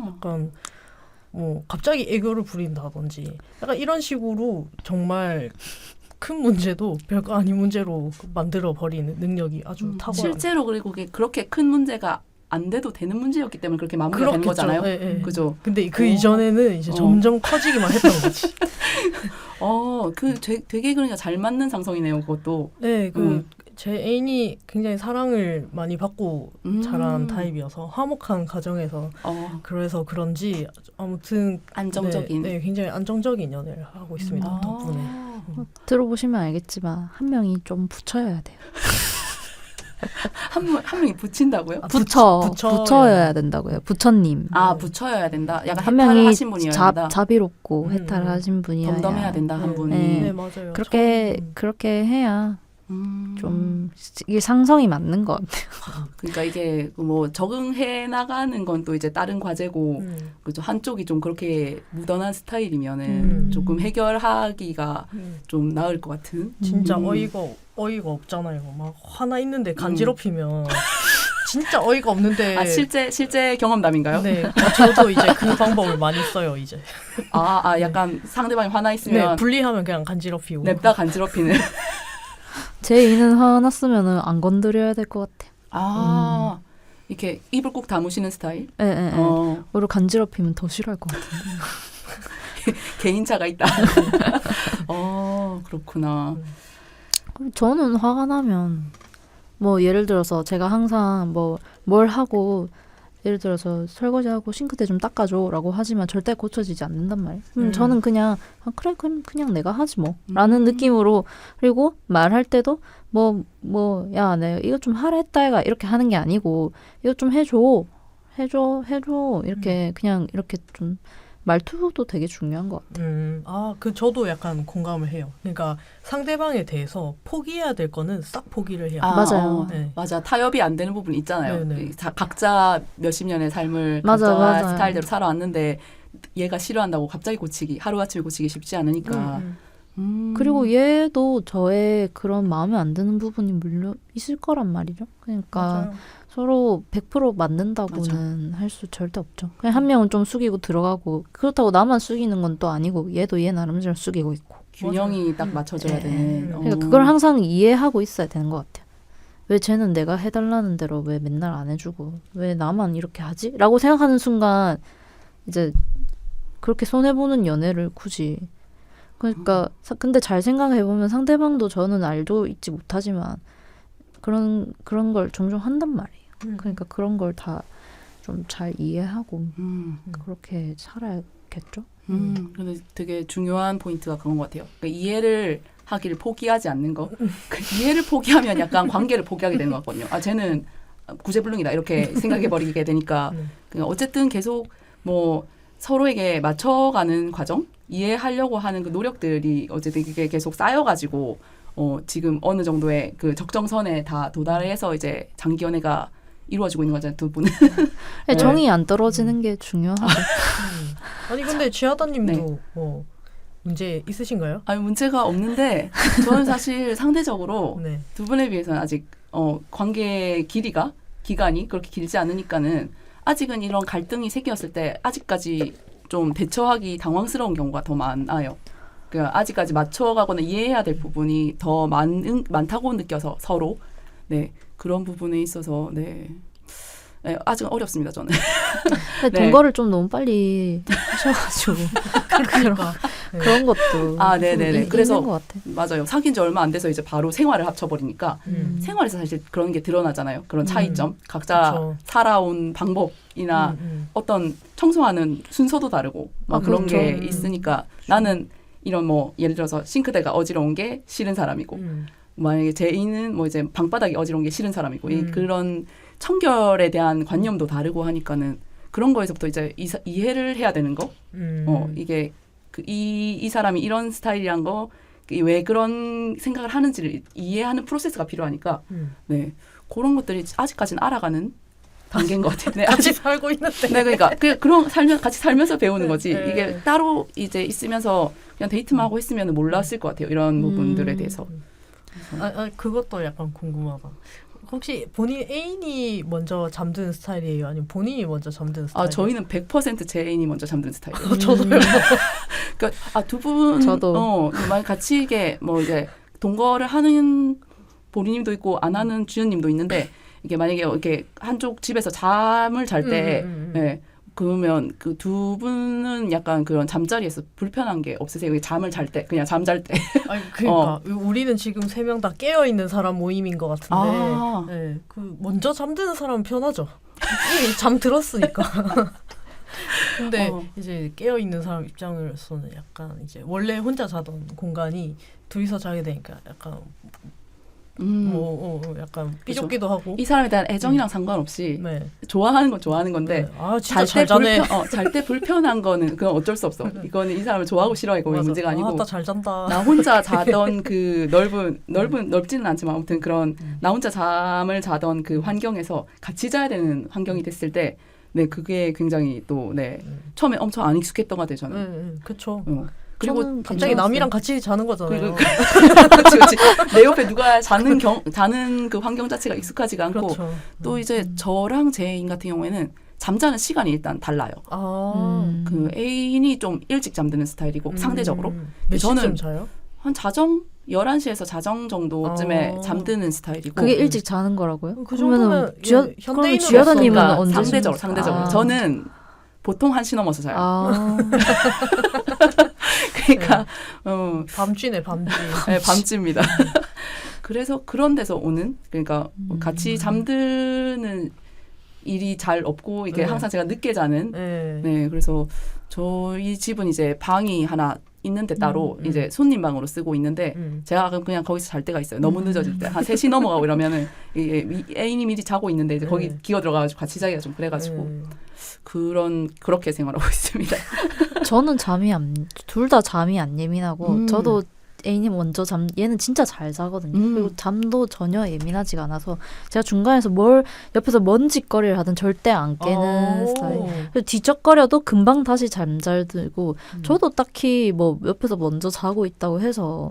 약간, 갑자기 애교를 부린다든지, 약간 이런 식으로 정말 큰 문제도 별거 아닌 문제로 만들어 버리는 능력이 아주 탁월합니다. 실제로 그리고 그렇게 큰 문제가 안 돼도 되는 문제였기 때문에 그렇게 마무리가 되는 거잖아요. 네. 그죠? 근데 그 이전에는 이제 점점 커지기만 했던 거지. 되게 그러니까 잘 맞는 상성이네요, 그것도. 네, 제 애인이 굉장히 사랑을 많이 받고 자란 타입이어서 화목한 가정에서 그래서 그런지 아무튼 안정적인. 네, 굉장히 안정적인 연애를 하고 있습니다. 덕분에. 들어보시면 알겠지만 한 명이 좀 붙여야 돼요. 한 명이 붙인다고요? 붙여야 된다고요. 부처님. 붙여야 된다. 약간 한 명이 해탈하신 분이어야 된다. 자비롭고 해탈하신 분이어야 덤덤해야 된다 한 분이. 네, 맞아요. 그렇게 해야 좀 이게 상성이 맞는 것 같아요. 그러니까 이게 뭐 적응해 나가는 건 또 이제 다른 과제고 그죠. 한쪽이 좀 그렇게 무던한 스타일이면은 조금 해결하기가 좀 나을 것 같은. 진짜 어이가 없잖아요. 막 화나 있는데 간지럽히면 진짜 어이가 없는데. 실제 경험담인가요? 네, 저도 이제 그 방법을 많이 써요 이제. 약간 상대방이 화나 있으면 네, 분리하면 그냥 간지럽히고. 냅다 간지럽히는. 제 이는 화났으면은 안 건드려야 될 것 같아요. 이렇게 입을 꼭 다무시는 스타일? 네. 오히려 간지럽히면 더 싫어할 것 같은데. 개인차가 있다. 그렇구나. 저는 화가 나면 뭐 예를 들어서 제가 항상 뭘 하고 예를 들어서 설거지하고 싱크대 좀 닦아줘라고 하지만 절대 고쳐지지 않는단 말이에요. 저는 그냥 그래 그냥 내가 하지 뭐 라는 느낌으로 그리고 말할 때도 야 내가 이거 좀 하라 했다 해가 이렇게 하는 게 아니고 이거 좀 해줘 이렇게 그냥 이렇게 좀 말투도 되게 중요한 것 같아요. 저도 약간 공감을 해요. 그러니까 상대방에 대해서 포기해야 될 거는 싹 포기를 해요. 맞아요. 네. 맞아. 타협이 안 되는 부분이 있잖아요. 네네. 각자 몇십 년의 삶을 각자 스타일대로 살아왔는데 얘가 싫어한다고 갑자기 고치기, 하루아침에 고치기 쉽지 않으니까. 그리고 얘도 저의 그런 마음에 안 드는 부분이 물론 있을 거란 말이죠. 그러니까 맞아요. 서로 100% 맞는다고는 할 수 절대 없죠. 그냥 한 명은 좀 숙이고 들어가고 그렇다고 나만 숙이는 건 또 아니고 얘도 얘 나름대로 숙이고 있고 균형이 딱 맞춰져야 되는. 그러니까 그걸 항상 이해하고 있어야 되는 것 같아요. 왜 쟤는 내가 해달라는 대로 왜 맨날 안 해주고 왜 나만 이렇게 하지? 라고 생각하는 순간 이제 그렇게 손해보는 연애를 굳이 그러니까 근데 잘 생각해보면 상대방도 저는 알고 있지 못하지만 그런 걸 종종 한단 말이에요. 그러니까 그런 걸 다 좀 잘 이해하고 그렇게 살아야겠죠. 근데 되게 중요한 포인트가 그런 것 같아요. 그러니까 이해를 하기를 포기하지 않는 거. 그 이해를 포기하면 약간 관계를 포기하게 되는 것 같거든요. 쟤는 구제불능이다 이렇게 생각해버리게 되니까 그러니까 어쨌든 계속 뭐 서로에게 맞춰가는 과정, 이해하려고 하는 그 노력들이 어쨌든 이게 계속 쌓여가지고 지금 어느 정도의 그 적정선에 다 도달해서 이제 장기 연애가 이루어지고 있는 거잖아요, 두 분은. 네. 정이 안 떨어지는 게 중요하죠. 아니 근데 지하다님도 문제 있으신가요? 아니 문제가 없는데 저는 사실 상대적으로 두 분에 비해서는 아직 관계 기간이 그렇게 길지 않으니까는 아직은 이런 갈등이 생겼을 때 아직까지 좀 대처하기 당황스러운 경우가 더 많아요. 그러니까 아직까지 맞춰가거나 이해해야 될 부분이 더 많다고 느껴서 서로 그런 부분에 있어서 아직은 어렵습니다 저는. 동거를 좀 너무 빨리 하셔가지고 그런 것도 네네네. 그래서 것 같아. 맞아요. 사귄 지 얼마 안 돼서 이제 바로 생활을 합쳐버리니까 생활에서 사실 그런 게 드러나잖아요. 그런 차이점, 각자 그쵸. 살아온 방법이나 어떤 청소하는 순서도 다르고 막 그런 그렇죠. 게 있으니까 나는 이런 뭐 예를 들어서 싱크대가 어지러운 게 싫은 사람이고 만약에 제이는 뭐 이제 방바닥이 어지러운 게 싫은 사람이고 그런 청결에 대한 관념도 다르고 하니까는 그런 거에서부터 이제 이해를 해야 되는 거. 이게 이 사람이 이런 스타일이란 거 왜 그런 생각을 하는지를 이해하는 프로세스가 필요하니까 그런 것들이 아직까지는 알아가는 단계인 것 같아요. 같이 살고 있는데. 그러니까 같이 살면서 배우는 거지. 이게 따로 이제 있으면서 그냥 데이트만 하고 했으면 몰랐을 것 같아요. 이런 부분들에 대해서. 그것도 약간 궁금하다. 혹시 본인 애인이 먼저 잠드는 스타일이에요? 아니면 본인이 먼저 잠드는 스타일이에요? 저희는 100% 제 애인이 먼저 잠드는 스타일이에요. 저도요. 그러니까 두 분 저도 같이 이게 뭐 이제 동거를 하는 보리님도 있고 안 하는 주연님도 있는데 이게 만약에 이렇게 한쪽 집에서 잠을 잘 때 그러면 그 두 분은 약간 그런 잠자리에서 불편한 게 없으세요? 잠을 잘 때 그냥 잠잘 때. 아니 그러니까 우리는 지금 3명 다 깨어 있는 사람 모임인 것 같은데, 그 먼저 잠드는 사람은 편하죠. 이미 잠 들었으니까. 근데 이제 깨어 있는 사람 입장으로서는 약간 이제 원래 혼자 자던 공간이 둘이서 자게 되니까 약간 약간 삐죽기도 하고 이 사람에 대한 애정이랑 상관없이 네. 좋아하는 건 좋아하는 건데 네. 아, 진짜 잘 자네. 잘 때 불편한 거는 그건 어쩔 수 없어. 이거는 이 사람을 좋아하고 싫어하고 문제가 아니고 나 잘 잔다. 나 혼자 자던 그 넓지는 않지만 아무튼 그런 나 혼자 잠을 자던 그 환경에서 같이 자야 되는 환경이 됐을 때 네, 그게 굉장히 또 네. 처음에 엄청 안 익숙했던 것 같아요, 저는. 그렇죠. 그리고 갑자기 괜찮았어요. 남이랑 같이 자는 거잖아요. 그렇지. 내 옆에 누가 자는 그 환경 자체가 익숙하지가 않고 그렇죠. 또 이제 저랑 제 애인 같은 경우에는 잠자는 시간이 일단 달라요. 그 애인이 좀 일찍 잠드는 스타일이고 상대적으로. 몇 시쯤 저는 자요? 한 자정 11시에서 자정 정도쯤에 잠드는 스타일이고. 그게 일찍 자는 거라고요? 그 정도면 현대인으로서 쥐하다님은 언제 상대적으로 저는 보통 1시 넘어서 자요. 그러니까 밤쥐네 밤쥐. 네, 밤쥐입니다. 그래서 그런 데서 오는 그러니까 같이 잠드는 일이 잘 없고 이게 항상 제가 늦게 자는 네 그래서 저희 집은 이제 방이 하나 있는데 따로 이제 손님 방으로 쓰고 있는데 제가 그냥 거기서 잘 때가 있어요. 너무 늦어질 때 한 3시 넘어가고 이러면은 애인이 미리 자고 있는데 이제 거기 기어 들어가가지고 같이 자기가 좀 그래가지고 그렇게 생활하고 있습니다. 저는 둘 다 잠이 안 예민하고 저도 애인이 먼저 얘는 진짜 잘 자거든요. 그리고 잠도 전혀 예민하지가 않아서 제가 중간에서 옆에서 먼지거리를 하든 절대 안 깨는 스타일. 그래서 뒤척거려도 금방 다시 잠잘 들고 저도 딱히 뭐 옆에서 먼저 자고 있다고 해서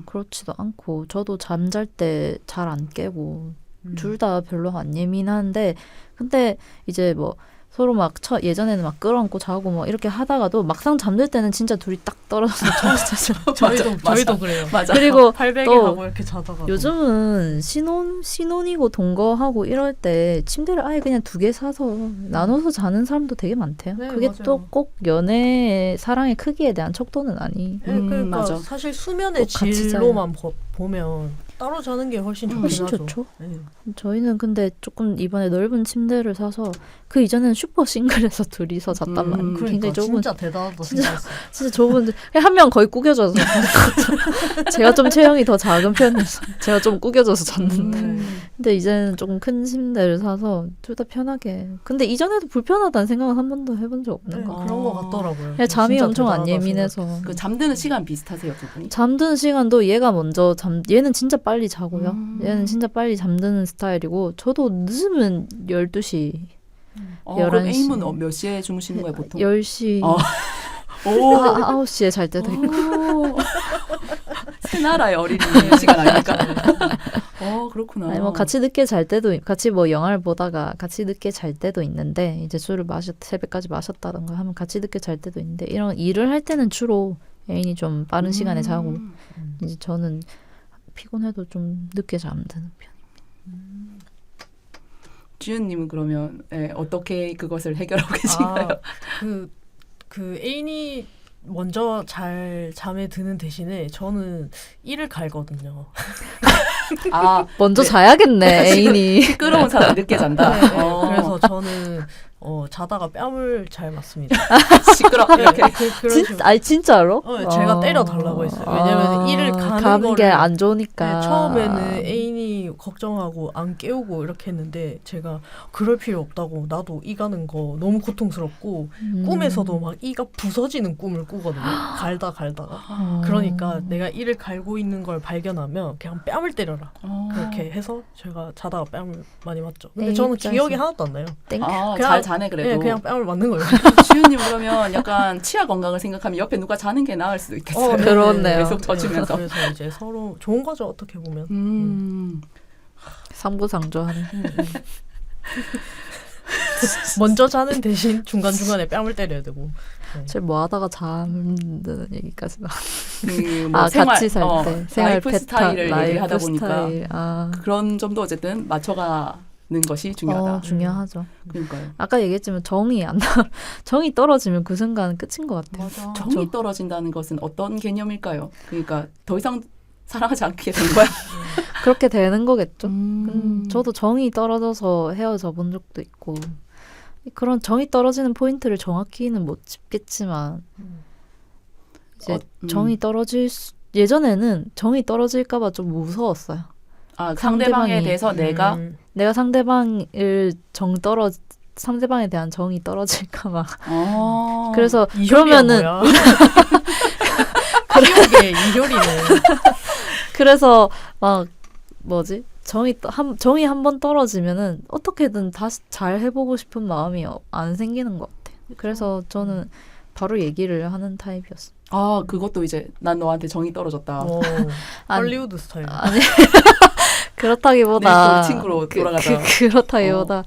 그렇지도 않고 저도 잠잘 때 잘 안 깨고 둘 다 별로 안 예민한데 근데 이제 뭐 서로 막 예전에는 막 끌어안고 자고 뭐 이렇게 하다가도 막상 잠들 때는 진짜 둘이 딱 떨어져서 저희도 그래요. 맞아. 그리고 팔베개 또 하고 이렇게 자다가 요즘은 신혼이고 동거하고 이럴 때 침대를 아예 그냥 2개 사서 나눠서 자는 사람도 되게 많대요. 네, 그게 맞아요. 또 꼭 연애의 사랑의 크기에 대한 척도는 아니. 그러니까 맞아. 사실 수면의 같이 질로만 보면 따로 자는 게 훨씬 좋긴 훨씬 하죠. 좋죠. 네. 저희는 근데 조금 이번에 넓은 침대를 사서 그 이전에는 슈퍼 싱글에서 둘이서 잤단 말이에요. 그러니까 굉장히 좁은 진짜 대단하다 생각했어. 진짜 좁은 한 명 거의 구겨져서 제가 좀 체형이 더 작은 편이어서 제가 좀 구겨져서 잤는데 근데 이제는 조금 큰 침대를 사서 둘 다 편하게 근데 이전에도 불편하다는 생각은 한 번도 해본 적 없는 거 그런 거 같더라고요. 그냥 잠이 진짜 엄청 안 대단하다 예민해서 그 잠드는 시간 비슷하세요, 두 분이? 잠드는 시간도 얘가 먼저 얘는 진짜 빨리 자고요. 얘는 진짜 빨리 잠드는 스타일이고 저도 늦으면 12시 그럼 11시. 애인은 몇 시에 주무시는 거예요, 보통? 10시 오. 9시에 잘 때도 있고 새 나라의 어린이 시간 아닙니까? 그렇구나. 아니 뭐 같이 늦게 잘 때도 같이 뭐 영화를 보다가 같이 늦게 잘 때도 있는데 이제 술을 새벽까지 마셨다던가 하면 같이 늦게 잘 때도 있는데 이런 일을 할 때는 주로 애인이 좀 빠른 시간에 자고 이제 저는 피곤해도 좀 늦게 잠드는 편입니다. 주연님은 그러면 어떻게 그것을 해결하고 계신가요? 그 애인이 먼저 잘 잠에 드는 대신에 저는 이를 갈거든요. 먼저 자야겠네 애인이. 시끄러운 사람 늦게 잔다. 네, 그래서 저는 자다가 뺨을 잘 맞습니다. 시끄러 이렇게. 진짜로? 제가 때려 달라고 했어요. 왜냐면 이를 가는 게 안 좋으니까. 네, 처음에는 애인이 걱정하고 안 깨우고 이렇게 했는데 제가 그럴 필요 없다고 나도 이 가는 거 너무 고통스럽고 꿈에서도 막 이가 부서지는 꿈을 꾸거든요. 갈다가. 그러니까 내가 이를 갈고 있는 걸 발견하면 그냥 뺨을 때려라. 그렇게 해서 제가 자다가 뺨을 많이 맞죠. 근데 저는 기억이 하나도 안 나요. 잘 자네 그래도. 네, 그냥 뺨을 맞는 거예요. 주윤님 그러면 약간 치아 건강을 생각하면 옆에 누가 자는 게 나을 수도 있겠어요. 그렇네요. 계속 젖으면서. 그래서 이제 서로 좋은 거죠 어떻게 보면. 상부상조하는. 먼저 자는 대신 중간중간에 뺨을 때려야 되고. 제가 뭐 하다가 잠드는 얘기까지 나. 같이 살 때 생활 라이프 스타일을 얘기하다 보니까 스타일. 그런 점도 어쨌든 맞춰가는 것이 중요하다. 중요하죠. 그러니까요. 아까 얘기했지만 정이 떨어지면 그 순간 끝인 것 같아요. 맞아. 정이 떨어진다는 것은 어떤 개념일까요? 그러니까 더 이상 사랑하지 않게 된 거야. 그렇게 되는 거겠죠. 저도 정이 떨어져서 헤어져 본 적도 있고 그런 정이 떨어지는 포인트를 정확히는 못 짚겠지만 이제 정이 예전에는 정이 떨어질까봐 좀 무서웠어요. 아, 상대방에 대해서 내가 상대방에 대한 정이 떨어질까봐. 그래서 그러면은 기억에 이효리는 그래서 막 뭐지? 정이 한 번 떨어지면은 어떻게든 다시 잘 해보고 싶은 마음이 안 생기는 것 같아요. 그래서 저는 바로 얘기를 하는 타입이었어요. 아, 그것도 이제 난 너한테 정이 떨어졌다. 헐리우드 스타일. 아니 그렇다기보다 친구로 돌아가자. 그렇다기보다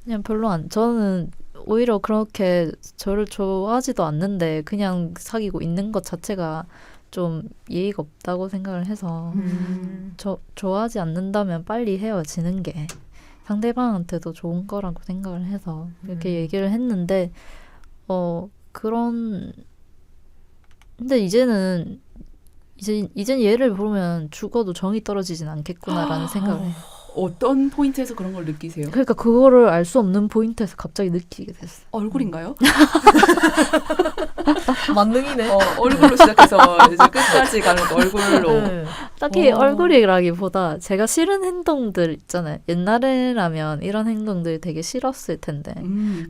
그냥 별로 저는 오히려 그렇게 저를 좋아하지도 않는데 그냥 사귀고 있는 것 자체가 좀 예의가 없다고 생각을 해서 좋아하지 않는다면 빨리 헤어지는 게 상대방한테도 좋은 거라고 생각을 해서 이렇게 얘기를 했는데 근데 이제는 얘를 보면 죽어도 정이 떨어지진 않겠구나라는 생각을 해요. 어떤 포인트에서 그런 걸 느끼세요? 그러니까 그거를 알 수 없는 포인트에서 갑자기 느끼게 됐어요. 얼굴인가요? 만능이네. 얼굴로 시작해서 이제 끝까지 가는 얼굴로. 네. 딱히 얼굴이라기보다 제가 싫은 행동들 있잖아요. 옛날에라면 이런 행동들 되게 싫었을 텐데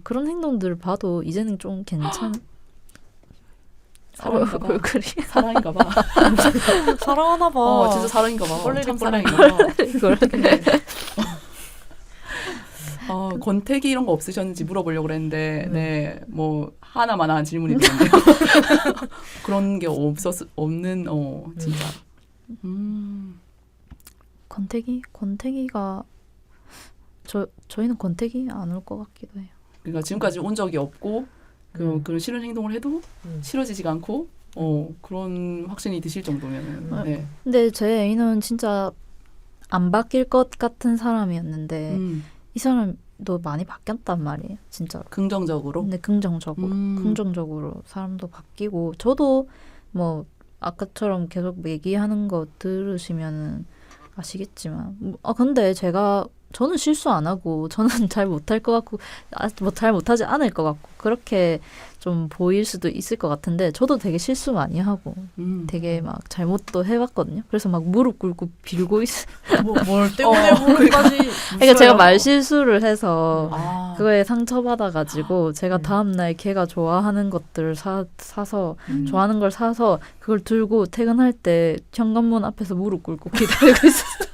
그런 행동들을 봐도 이제는 좀 사랑인가봐. 얼굴이 사랑인가봐. 사랑하나봐. 진짜 사랑인가봐. 뻘리리 참 사랑인가봐. 이걸 권태기 이런 거 없으셨는지 물어보려고 그랬는데, 네, 뭐 하나만 한 질문이 되는데요. 그런 게 없는, 진짜. 권태기가 저희는 권태기 안 올 것 같기도 해요. 그러니까 지금까지 온 적이 없고, 그런 싫은 행동을 해도 싫어지지가 않고, 그런 확신이 드실 정도면은. 네. 근데 제 애인은 진짜 안 바뀔 것 같은 사람이었는데 이 사람도 많이 바뀌었단 말이에요. 진짜. 긍정적으로? 네, 긍정적으로 사람도 바뀌고 저도 뭐 아까처럼 계속 얘기하는 거 들으시면은 아시겠지만 근데 저는 실수 안 하고 저는 잘 못할 것 같고 잘 못하지 않을 것 같고 그렇게 좀 보일 수도 있을 것 같은데 저도 되게 실수 많이 하고 되게 막 잘못도 해봤거든요. 그래서 막 무릎 꿇고 빌고 뭘 때문에 무릎까지 그러니까 제가 말 실수를 해서 그거에 상처받아가지고 제가 다음날 걔가 좋아하는 것들을 사서 좋아하는 걸 사서 그걸 들고 퇴근할 때 현관문 앞에서 무릎 꿇고 기다리고 있었어요.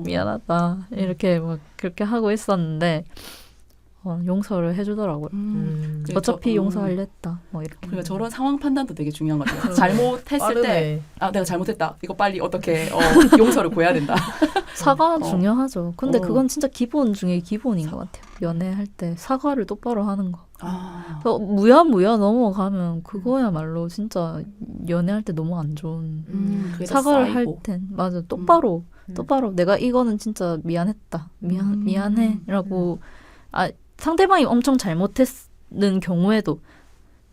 미안하다 이렇게 막 그렇게 하고 있었는데 용서를 해주더라고요. 어차피 용서하려 했다. 뭐 이렇게. 그러니까 저런 상황 판단도 되게 중요한 것 같아요. 잘못했을 때 내가 잘못했다. 이거 빨리 어떻게 용서를 구해야 된다. 사과 중요하죠. 근데 그건 진짜 기본 중에 기본인 것 같아요. 연애할 때 사과를 똑바로 하는 거. 무야 넘어가면 그거야말로 진짜 연애할 때 너무 안 좋은 사과를 할 땐 맞아 똑바로 내가 이거는 진짜 미안했다 미안해라고 상대방이 엄청 잘못했는 경우에도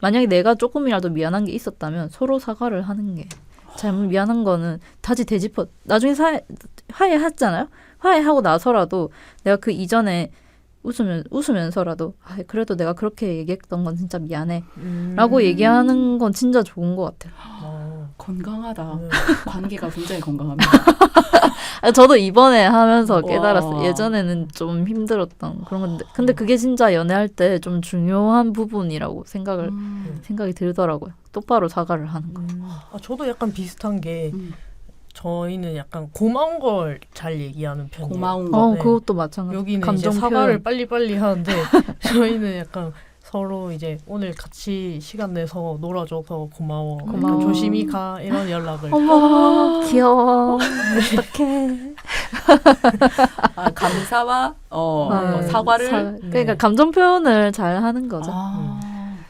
만약에 내가 조금이라도 미안한 게 있었다면 서로 사과를 하는 게 미안한 거는 다시 되짚어 나중에 화해했잖아요. 화해하고 나서라도 내가 그 이전에 웃으면서라도 그래도 내가 그렇게 얘기했던 건 진짜 미안해 라고 얘기하는 건 진짜 좋은 것 같아요. 건강하다. 관계가 굉장히 건강합니다. 저도 이번에 하면서 깨달았어요. 예전에는 좀 힘들었던 그런 건데 근데 그게 진짜 연애할 때 좀 중요한 부분이라고 생각이 들더라고요. 똑바로 사과를 하는 거. 저도 약간 비슷한 게 저희는 약간 고마운 걸 잘 얘기하는 편이에요. 고마운 거. 네. 그것도 마찬가지. 여기는 이제 사과를 빨리빨리 하는데 저희는 약간 서로 이제 오늘 같이 시간 내서 놀아줘서 고마워. 조심히 가 이런 연락을. 어머 귀여워. 어떡해. 감사와 사과를. 그러니까 감정 표현을 잘 하는 거죠.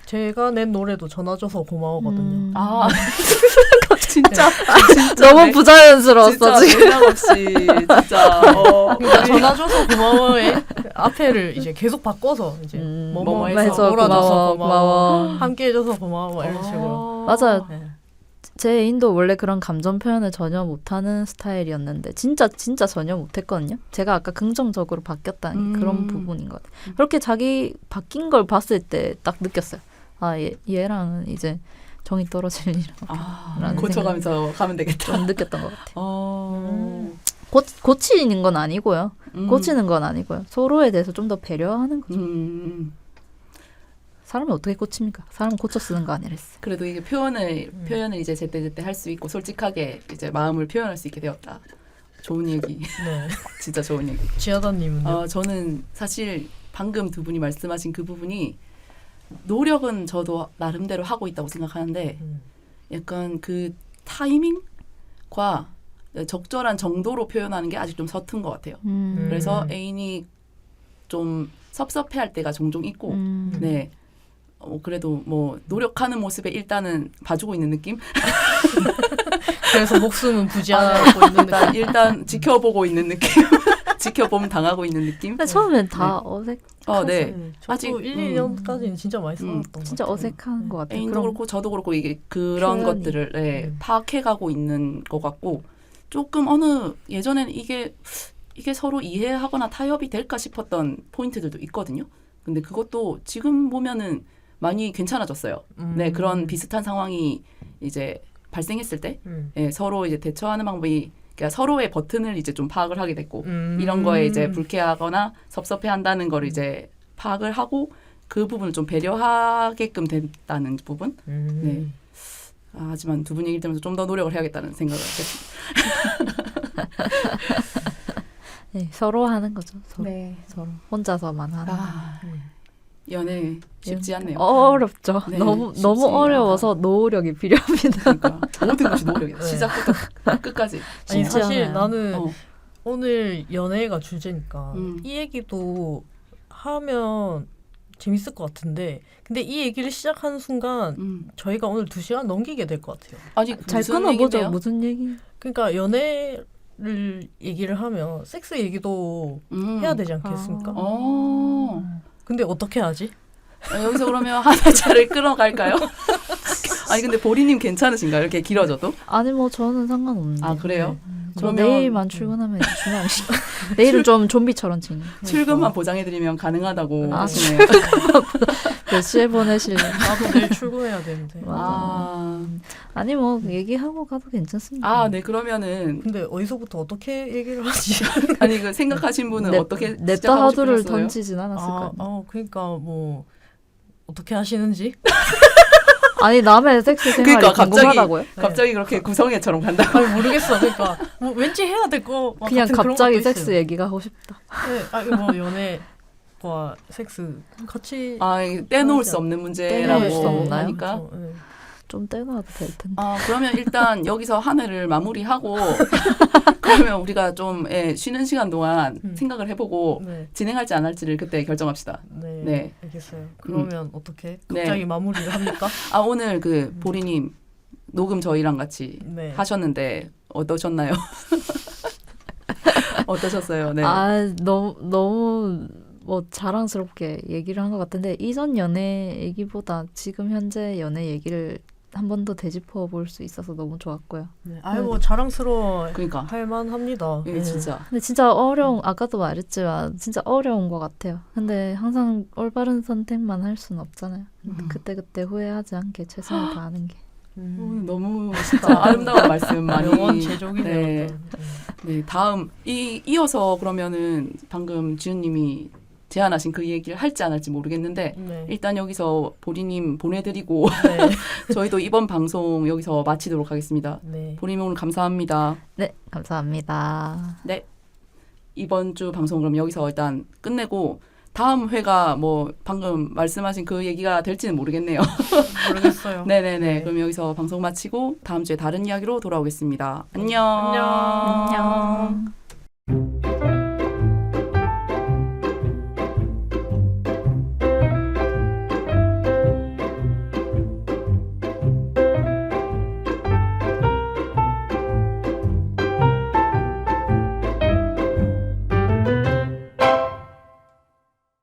제가 낸 노래도 전화줘서 고마워거든요. 진짜 너무 부자연스러웠어 진짜 지금. 연락 없이 진짜 그러니까 전화줘서 고마워의 앞에를 이제 계속 바꿔서 이제 뭐뭐 해서 놀아줘서 고마워. 함께 해줘서 고마워 이런 식으로. 맞아요. 네. 제 애인도 원래 그런 감정 표현을 전혀 못하는 스타일이었는데 진짜 전혀 못했거든요. 제가 아까 긍정적으로 바뀌었다는 그런 부분인 것 같아요. 그렇게 자기 바뀐 걸 봤을 때 딱 느꼈어요. 아, 얘랑은 이제 정이 떨어질 일이라고. 고쳐가면서 가면 되겠다. 좀 느꼈던 것 같아요. 고치는 건 아니고요. 고치는 건 아니고요. 서로에 대해서 좀 더 배려하는 거죠. 사람이 어떻게 고칩니까? 사람은 고쳐 쓰는 거 아니랬어요. 그래도 이게 표현을 이제 제때제때 할 수 있고 솔직하게 이제 마음을 표현할 수 있게 되었다. 좋은 얘기. 네. 진짜 좋은 얘기. 지하다님은요? 저는 사실 방금 두 분이 말씀하신 그 부분이 노력은 저도 나름대로 하고 있다고 생각하는데 약간 그 타이밍과 적절한 정도로 표현하는 게 아직 좀 서툰 것 같아요. 그래서 애인이 좀 섭섭해할 때가 종종 있고 네. 그래도 뭐 노력하는 모습에 일단은 봐주고 있는 느낌? 그래서 목숨은 부지하고 있는 느낌. 일단 지켜보고 있는 느낌? 지켜보면 당하고 있는 느낌? 근데 처음엔 다 어색. 네. 아직 1-2년까지는 진짜 많이 싸웠던 진짜 것 같아요. 어색한 것 같아요. 애인도 그렇고 저도 그렇고 이게 그런 표현이. 것들을 파악해가고 있는 것 같고 조금 예전에는 이게 서로 이해하거나 타협이 될까 싶었던 포인트들도 있거든요. 근데 그것도 지금 보면은 많이 괜찮아졌어요. 네, 그런 비슷한 상황이 이제 발생했을 때 서로 이제 대처하는 방법이 그러니까 서로의 버튼을 이제 좀 파악을 하게 됐고 이런 거에 이제 불쾌하거나 섭섭해한다는 걸 이제 파악을 하고 그 부분을 좀 배려하게끔 됐다는 부분. 네. 하지만 두 분 얘기 들으면서 좀 더 노력을 해야겠다는 생각을 했습니다. 네, 서로 하는 거죠. 서로. 네. 서로 혼자서만 하는. 연애 쉽지 않네요. 어렵죠. 네, 너무 쉽지 어려워서 노력이 필요합니다. 그러니까 모든 것이 노력이다. 시작부터 끝까지. 아니 쉽지 사실 않아요. 나는 오늘 연애가 주제니까 이 얘기도 하면 재밌을 것 같은데 근데 이 얘기를 시작하는 순간 저희가 오늘 2시간 넘기게 될 것 같아요. 아직 잘 무슨 끊어보죠. 얘기인데요? 무슨 얘기? 그러니까 연애를 얘기를 하면 섹스 얘기도 해야 되지 않겠습니까? 근데 어떻게 하지? 여기서 그러면 한 회차를 끌어갈까요? 아니 근데 보리님 괜찮으신가요? 이렇게 길어져도? 아니 뭐 저는 상관없는데. 아 그래요? 그러면 내일만 출근하면 중요한 시. 내일은 좀 좀비처럼 지내. 출근만 보장해드리면 가능하다고 아, 하시네요. 몇 시에 보내실래? 나도 내일 출근해야 되는데. 아니 뭐 얘기하고 가도 괜찮습니다. 네 그러면은 근데 어디서부터 어떻게 얘기를 하지? 아니 그 생각하신 분은 어떻게 냅다 하두를 싶으셨어요? 던지진 않았을까요? 그러니까 뭐 어떻게 하시는지? 아니 남의 섹스 생활이 그러니까 궁금하다고요? 갑자기 그렇게 구성애처럼 간다고. 아니 모르겠어. 그러니까 뭐 왠지 해야 될 거. 그냥 갑자기 섹스 있어요. 얘기가 하고 싶다. 네, 뭐 연애과 섹스 같이. 떼놓을 수 없는 문제라고 떼놓을 수 없나요? 하니까. 그렇죠. 네. 좀 떼놔도 될 텐데. 그러면 일단 여기서 한 회를 마무리하고 그러면 우리가 좀 쉬는 시간 동안 생각을 해보고 진행할지 안 할지를 그때 결정합시다. 네. 알겠어요. 그러면 어떻게 갑자기 마무리를 합니까? 오늘 그 보리님 녹음 저희랑 같이 하셨는데 어떠셨나요? 어떠셨어요? 네. 너무 뭐 자랑스럽게 얘기를 한 것 같은데 이전 연애 얘기보다 지금 현재 연애 얘기를 한 번 더 되짚어 볼 수 있어서 너무 좋았고요. 네. 뭐 자랑스러워 그러니까. 할 만합니다. 네, 진짜. 근데 진짜 아까도 말했지만 진짜 어려운 것 같아요. 근데 항상 올바른 선택만 할 수는 없잖아요. 그때 후회하지 않게 최선을 다하는 게. 너무 진짜 아름다운 말씀 많이. 영원 제적이네요. 네, 다음 이어서 그러면은 방금 지은님이 제안하신 그 얘기를 할지 안 할지 모르겠는데 일단 여기서 보리님 보내드리고 저희도 이번 방송 여기서 마치도록 하겠습니다. 보리님 오늘 감사합니다. 네, 감사합니다. 네, 이번 주 방송 그럼 여기서 일단 끝내고 다음 회가 뭐 방금 말씀하신 그 얘기가 될지는 모르겠네요. 모르겠어요. 네네네. 그럼 여기서 방송 마치고 다음 주에 다른 이야기로 돌아오겠습니다. 안녕. 안녕. 안녕.